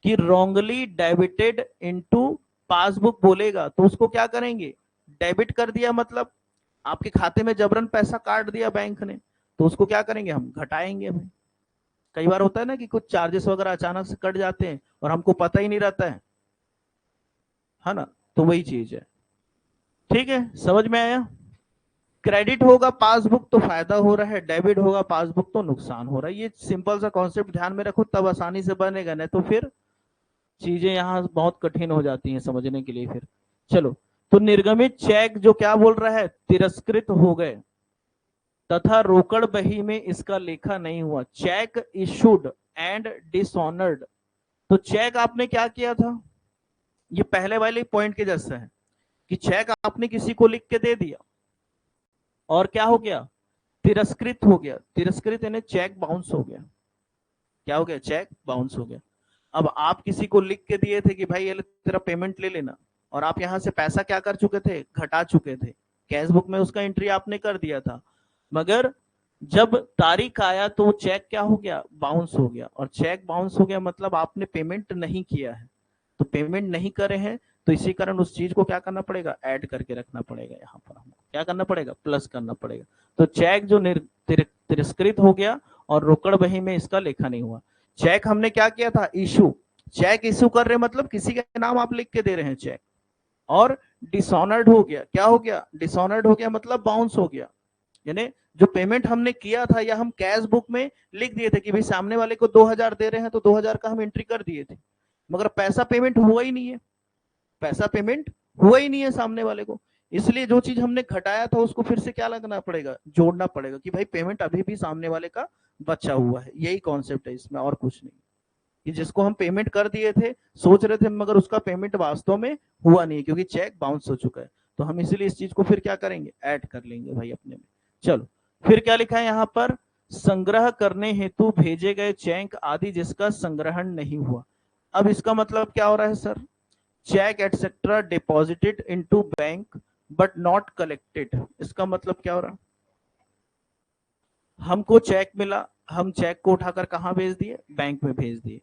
कि रॉन्गली डेबिटेड इनटू पासबुक बोलेगा तो उसको क्या करेंगे, डेबिट कर दिया, मतलब आपके खाते में जबरन पैसा काट दिया बैंक ने, तो उसको क्या करेंगे, हम घटाएंगे भाई। कई बार होता है ना कि कुछ चार्जेस वगैरह अचानक से कट जाते हैं और हमको पता ही नहीं रहता है ना। तो वही चीज है, ठीक है, समझ में आया। क्रेडिट होगा पासबुक तो फायदा हो रहा है, डेबिट होगा पासबुक तो नुकसान हो रहा है। ये सिंपल सा कॉन्सेप्ट ध्यान में रखो, तब आसानी से बनेगा, नहीं तो फिर चीजें यहाँ बहुत कठिन हो जाती हैं समझने के लिए फिर। चलो, तो निर्गमित चेक जो क्या बोल रहा है, तिरस्कृत हो गए तथा रोकड़ बही में इसका लेखा नहीं हुआ, चेक इशूड एंड डिसऑनर्ड। तो चेक आपने क्या किया था, ये पहले वाले पॉइंट के जैसा है कि चेक आपने किसी को लिख के दे दिया और क्या हो गया, तिरस्कृत हो गया। तिरस्कृत यानी चेक बाउंस हो गया, क्या हो गया, चेक बाउंस हो गया। अब आप किसी को लिख के दिए थे कि भाई ये तेरा पेमेंट ले लेना, और आप यहां से पैसा क्या कर चुके थे, घटा चुके थे, कैश बुक में उसका एंट्री आपने कर दिया था, मगर जब तारीख आया तो चेक क्या हो गया, बाउंस हो गया। और चेक बाउंस हो गया मतलब आपने पेमेंट नहीं किया है, तो पेमेंट नहीं करे हैं, तो इसी कारण उस चीज को क्या करना पड़ेगा, ऐड करके रखना पड़ेगा यहाँ पर हमको। क्या करना पड़ेगा, प्लस करना पड़ेगा। तो चेक जो तिरस्कृत हो गया और रोकड़ बही में इसका लेखा नहीं हुआ। चेक हमने क्या किया था, इशू, चेक इशू कर रहे मतलब किसी का नाम आप लिख के दे रहे हैं चेक, और डिसऑनर्ड हो गया, क्या हो गया, डिसऑनर्ड हो गया मतलब बाउंस हो गया। यानी जो पेमेंट हमने किया था या हम कैश बुक में लिख दिए थे कि भाई सामने वाले को 2000 दे रहे हैं तो 2000 का हम एंट्री कर दिए थे, मगर पैसा पेमेंट हुआ ही नहीं है, पैसा पेमेंट हुआ ही नहीं है सामने वाले को, इसलिए जो चीज हमने घटाया था उसको फिर से क्या लगना पड़ेगा, जोड़ना पड़ेगा कि भाई पेमेंट अभी भी सामने वाले का बचा हुआ है। यही कॉन्सेप्ट है इसमें, और कुछ नहीं, कि जिसको हम पेमेंट कर दिए थे, सोच रहे थे, मगर उसका पेमेंट वास्तव में हुआ नहीं क्योंकि चेक बाउंस हो चुका है। तो हम इसीलिए इस चीज को फिर क्या करेंगे, ऐड कर लेंगे भाई अपने में। चलो फिर क्या लिखा है यहाँ पर, संग्रह करने हेतु भेजे गए चेक आदि जिसका संग्रहण नहीं हुआ। अब इसका मतलब क्या हो रहा है sir, cheque etcetera deposited into bank but not collected, इसका मतलब क्या हो रहा है, हमको चेक मिला, हम चेक को उठाकर कहां भेज दिए, बैंक में भेज दिए।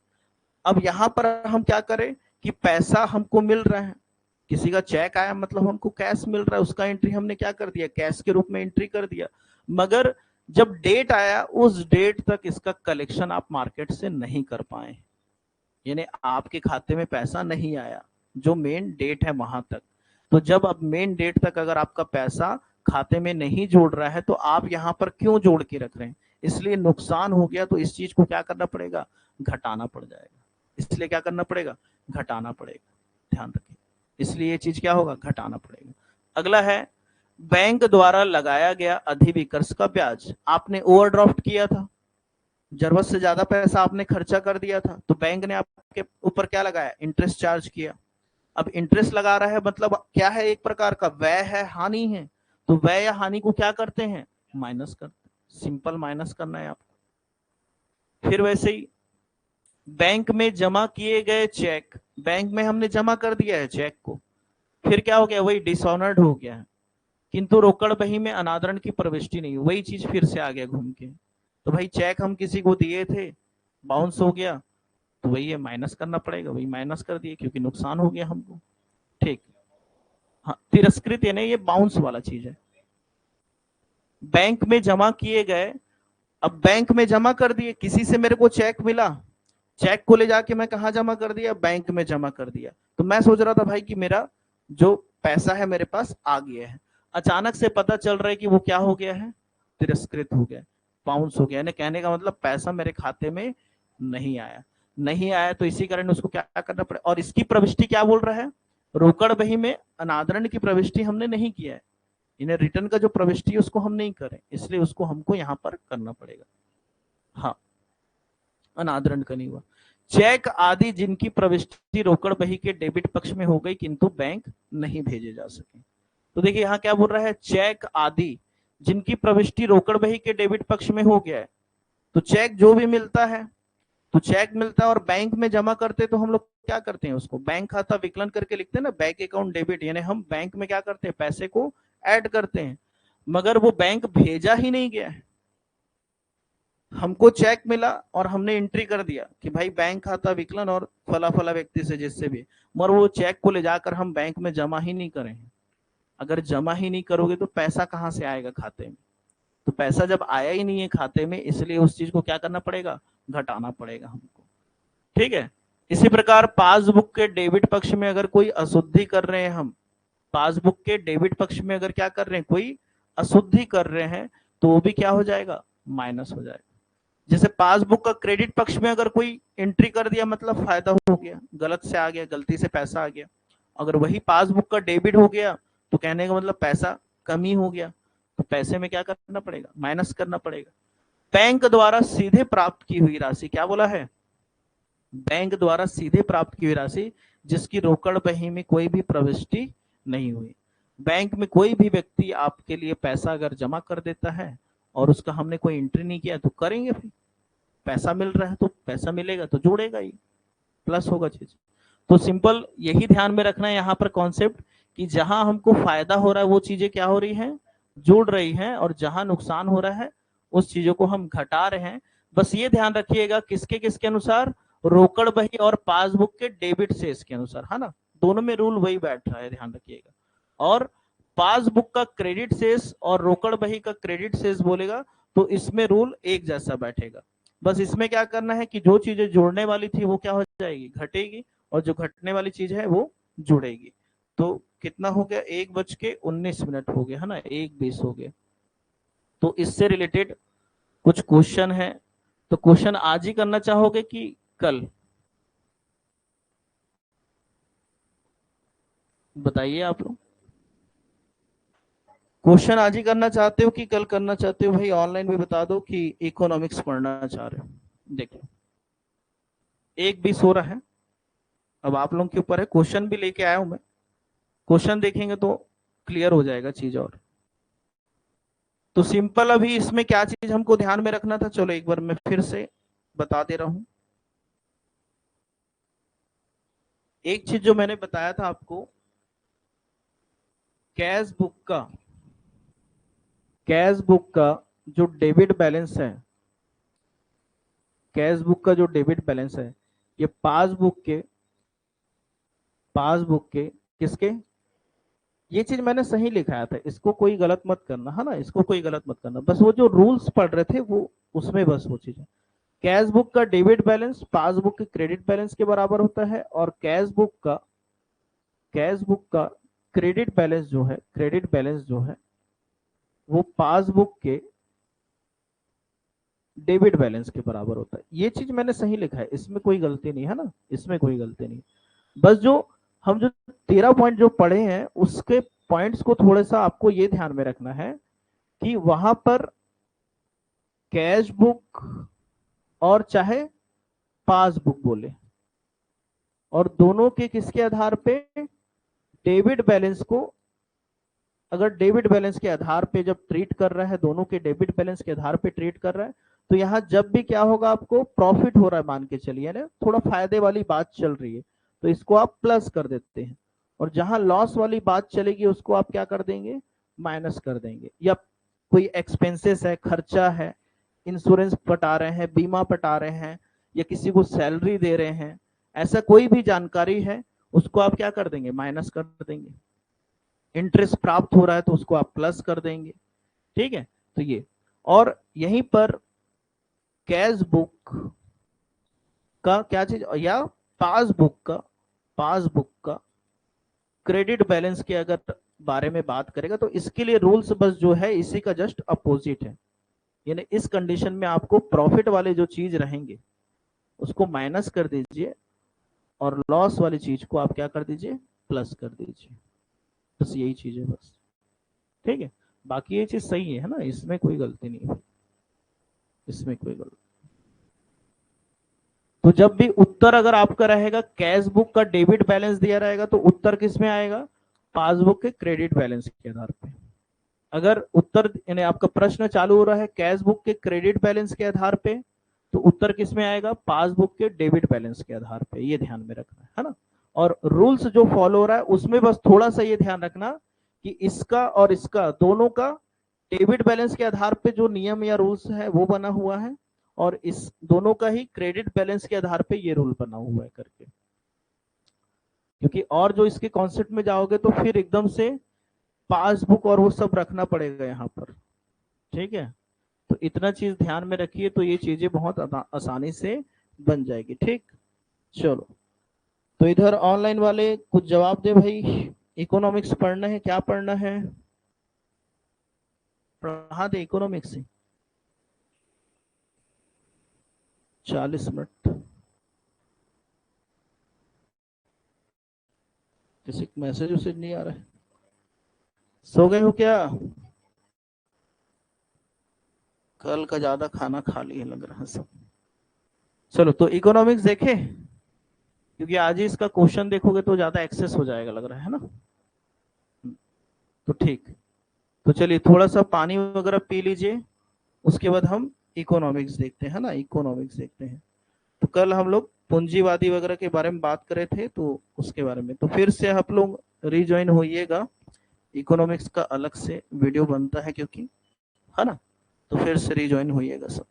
अब यहां पर हम क्या करें कि पैसा हमको मिल रहा है, किसी का चेक आया मतलब हमको कैश मिल रहा है, उसका एंट्री हमने क्या कर दिया, कैश के रूप में एंट्री कर दिया, मगर जब डेट आया उस डेट तक इसका कलेक्शन आप मार्केट से नहीं कर पाए, यानी आपके खाते में पैसा नहीं आया, जो मेन डेट है वहां तक। तो जब अब मेन डेट तक अगर आपका पैसा खाते में नहीं जोड़ रहा है तो आप यहाँ पर क्यों जोड़ के रख रहे हैं, इसलिए नुकसान हो गया, तो इस चीज को क्या करना पड़ेगा, घटाना पड़ जाएगा, इसलिए क्या करना पड़ेगा, घटाना पड़ेगा, ध्यान रखिए, इसलिए ये चीज क्या होगा, घटाना पड़ेगा। अगला है बैंक द्वारा लगाया गया अधिविकर्ष का ब्याज, आपने ओवरड्राफ्ट किया था, जरूरत से ज्यादा पैसा आपने खर्चा कर दिया था, तो बैंक ने आपके ऊपर क्या लगाया, इंटरेस्ट चार्ज किया। अब इंटरेस्ट लगा रहा है मतलब क्या है, एक प्रकार का व्यय है, हानि है, तो व्यय या हानि को क्या करते हैं, माइनस करते हैं, सिंपल माइनस करना है आपको। फिर वैसे ही बैंक में जमा किए गए चेक, बैंक में हमने जमा कर दिया है चेक को, फिर क्या हो गया, वही डिसऑनर्ड हो गया है, किंतु रोकड़ बही में अनादरण की प्रविष्टि नहीं, वही चीज फिर से आ गया घूम के। तो भाई चेक हम किसी को दिए थे, बाउंस हो गया, तो वही है, माइनस करना पड़ेगा, वही माइनस कर दिए क्योंकि नुकसान हो गया हमको, ठीक। हाँ, तिरस्कृत यानी ये बाउंस वाला चीज है। बैंक में जमा किए गए, अब बैंक में जमा कर दिए, किसी से मेरे को चेक मिला, चेक को ले जाके मैं कहा जमा कर दिया, बैंक में जमा कर दिया, तो मैं सोच रहा था भाई कि मेरा जो पैसा है मेरे पास आ गया है, अचानक से पता चल रहा है कि वो क्या हो गया है, तिरस्कृत हो गया, बाउंस हो गया, कहने का मतलब पैसा मेरे खाते में नहीं आया, नहीं आया, तो इसी कारण उसको क्या करना पड़े, और इसकी प्रविष्टि क्या बोल रहा है, रोकड़ बही में अनादरण की प्रविष्टि हमने नहीं किया है, इन्हें रिटर्न का जो प्रविष्टि है उसको हम नहीं करें, इसलिए उसको हमको यहाँ पर करना पड़ेगा। हाँ, अनादरण का नहीं हुआ। चेक आदि जिनकी प्रविष्टि रोकड़ बही के डेबिट पक्ष में हो गई किंतु बैंक नहीं भेजे जा सके, तो देखिए यहाँ क्या बोल रहा है, चेक आदि जिनकी प्रविष्टि रोकड़ बही के डेबिट पक्ष में हो गया है, तो चेक जो भी मिलता है, तो चेक मिलता है और बैंक में जमा करते, तो हम लोग क्या करते हैं, उसको बैंक खाता विकलन करके लिखते हैं ना, बैंक अकाउंट डेबिट, यानी हम बैंक में क्या करते हैं, पैसे को ऐड करते हैं, मगर वो बैंक भेजा ही नहीं गया है, हमको चेक मिला और हमने एंट्री कर दिया कि भाई बैंक खाता विकलन और फला फला व्यक्ति से जिससे भी, मगर वो चेक को ले जाकर हम बैंक में जमा ही नहीं करें, अगर जमा ही नहीं करोगे तो पैसा कहां से आएगा खाते में, तो पैसा जब आया ही नहीं है खाते में, इसलिए उस चीज को क्या करना पड़ेगा, घटाना पड़ेगा हमको, ठीक है। इसी प्रकार पासबुक के डेबिट पक्ष में अगर कोई अशुद्धि कर रहे हैं हम, पासबुक के डेबिट पक्ष में अगर क्या कर रहे हैं, कोई अशुद्धि कर रहे हैं, तो वो भी क्या हो जाएगा, माइनस हो जाएगा। जैसे पासबुक का क्रेडिट पक्ष में अगर कोई एंट्री कर दिया मतलब फायदा हो गया, गलत से आ गया, गलती से पैसा आ गया, अगर वही पासबुक का डेबिट हो गया तो कहने का मतलब पैसा कमी हो गया, तो पैसे में क्या करना पड़ेगा, माइनस करना पड़ेगा। बैंक द्वारा सीधे प्राप्त की हुई राशि, क्या बोला है, बैंक द्वारा सीधे प्राप्त की हुई राशि जिसकी रोकड़ बही में कोई भी प्रविष्टि नहीं हुई, बैंक में कोई भी व्यक्ति आपके लिए पैसा अगर जमा कर देता है और उसका हमने कोई एंट्री नहीं किया तो करेंगे, फिर पैसा मिल रहा है तो पैसा मिलेगा तो जोड़ेगा ही, प्लस होगा चीज। तो सिंपल यही ध्यान में रखना है यहाँ पर कॉन्सेप्ट, कि जहां हमको फायदा हो रहा है वो चीजें क्या हो रही हैं, जुड़ रही हैं, और जहां नुकसान हो रहा है उस चीजों को हम घटा रहे हैं। बस ये ध्यान रखिएगा किसके किसके अनुसार, रोकड़ बही और पासबुक के डेबिट से इसके अनुसार, है ना, दोनों में रूल वही बैठ रहा है, ध्यान रखिएगा। और पासबुक का क्रेडिट शेष और रोकड़ बही का क्रेडिट शेष बोलेगा तो इसमें रूल एक जैसा बैठेगा। बस इसमें क्या करना है कि जो चीजें जोड़ने वाली थी वो क्या हो जाएगी, घटेगी, और जो घटने वाली चीज है वो जुड़ेगी। तो कितना हो गया, 1:19 हो गया है ना, 1:20 हो गया। तो इससे रिलेटेड कुछ क्वेश्चन है, तो क्वेश्चन आज ही करना चाहोगे कि कल, बताइए आप लोग। क्वेश्चन आज ही करना चाहते हो कि कल करना चाहते हो? भाई ऑनलाइन भी बता दो कि इकोनॉमिक्स पढ़ना चाह रहे हो। देखो 1:20 हो रहा है, अब आप लोगों के ऊपर है। क्वेश्चन भी लेके आया हूं मैं, क्वेश्चन देखेंगे तो क्लियर हो जाएगा चीज। और तो सिंपल, अभी इसमें क्या चीज हमको ध्यान में रखना था, चलो एक बार मैं फिर से बता दे रहा हूं। एक चीज जो मैंने बताया था आपको, कैश बुक का जो डेबिट बैलेंस है, कैश बुक का जो डेबिट बैलेंस है, ये पासबुक के किसके, ये चीज मैंने सही लिखाया था, इसको कोई गलत मत करना है ना, इसको कोई गलत मत करना, बस वो जो रूल्स पढ़ रहे थे वो उसमें बस वो चीज है। कैश बुक का डेबिट बैलेंस पासबुक के क्रेडिट बैलेंस के बराबर होता है, और कैश बुक का क्रेडिट बैलेंस जो है वो पासबुक के डेबिट बैलेंस के बराबर होता है। ये चीज मैंने सही लिखा है, इसमें कोई गलती नहीं है ना, इसमें कोई गलती नहीं। बस जो हम जो 13 पॉइंट जो पढ़े हैं उसके पॉइंट्स को थोड़ा सा आपको ये ध्यान में रखना है कि वहां पर कैश बुक और चाहे पासबुक बोले, और दोनों के किसके आधार पे, डेबिट बैलेंस को, अगर डेबिट बैलेंस के आधार पे जब ट्रीट कर रहा है, दोनों के डेबिट बैलेंस के आधार पे ट्रीट कर रहा है, तो यहां जब भी क्या होगा, आपको प्रॉफिट हो रहा है मान के चलिए ना, थोड़ा फायदे वाली बात चल रही है, तो इसको आप प्लस कर देते हैं, और जहां लॉस वाली बात चलेगी उसको आप क्या कर देंगे, माइनस कर देंगे। या कोई एक्सपेंसेस है, खर्चा है, इंश्योरेंस पटा रहे हैं, बीमा पटा रहे हैं, या किसी को सैलरी दे रहे हैं, ऐसा कोई भी जानकारी है उसको आप क्या कर देंगे, माइनस कर देंगे। इंटरेस्ट प्राप्त हो रहा है तो उसको आप प्लस कर देंगे, ठीक है। तो ये, और यहीं पर कैश बुक का क्या चीज, या पासबुक का क्रेडिट बैलेंस के अगर बारे में बात करेगा तो इसके लिए रूल्स बस जो है इसी का जस्ट अपोजिट है। यानी इस कंडीशन में आपको प्रॉफिट वाले जो चीज रहेंगे उसको माइनस कर दीजिए, और लॉस वाली चीज को आप क्या कर दीजिए, प्लस कर दीजिए। बस यही चीज है बस, ठीक है। बाकी ये चीज सही है ना, इसमें कोई गलती नहीं है, इसमें कोई गलती। तो जब भी उत्तर अगर आपका रहेगा कैश बुक का डेबिट बैलेंस दिया रहेगा तो उत्तर किस में आएगा, पासबुक के क्रेडिट बैलेंस के आधार पे। अगर उत्तर यानी आपका प्रश्न चालू हो रहा है कैश बुक के क्रेडिट बैलेंस के आधार पे, तो उत्तर किस में आएगा, पासबुक के डेबिट बैलेंस के आधार पे। ये ध्यान में रखना है ना। और रूल्स जो फॉलो हो रहा है उसमें बस थोड़ा सा ये ध्यान रखना कि इसका और इसका दोनों का डेबिट बैलेंस के आधार पे जो नियम या रूल्स है वो बना हुआ है, और इस दोनों का ही क्रेडिट बैलेंस के आधार पे ये रूल बना हुआ है करके। क्योंकि और जो इसके कॉन्सेप्ट में जाओगे तो फिर एकदम से पासबुक और वो सब रखना पड़ेगा यहाँ पर, ठीक है। तो इतना चीज ध्यान में रखिए तो ये चीजें बहुत आसानी से बन जाएगी, ठीक। चलो, तो इधर ऑनलाइन वाले कुछ जवाब दे भाई। इकोनॉमिक्स पढ़ना है, क्या पढ़ना है, पढ़ा दे इकोनॉमिक्स से 40 मिनट। किसी मैसेज उसेज नहीं आ रहा है, सो गए हो क्या, कल का ज्यादा खाना खा लिए लग रहा है सब। चलो, तो इकोनॉमिक्स देखे, क्योंकि आज ही इसका क्वेश्चन देखोगे तो ज्यादा एक्सेस हो जाएगा लग रहा है ना। तो ठीक, तो चलिए थोड़ा सा पानी वगैरह पी लीजिए, उसके बाद हम इकोनॉमिक्स देखते हैं ना, इकोनॉमिक्स देखते हैं। तो कल हम लोग पूंजीवादी वगैरह के बारे में बात करे थे, तो उसके बारे में तो फिर से आप लोग रिज्वाइन होइएगा। इकोनॉमिक्स का अलग से वीडियो बनता है क्योंकि, है ना, तो फिर से रिज्वाइन होइएगा सब।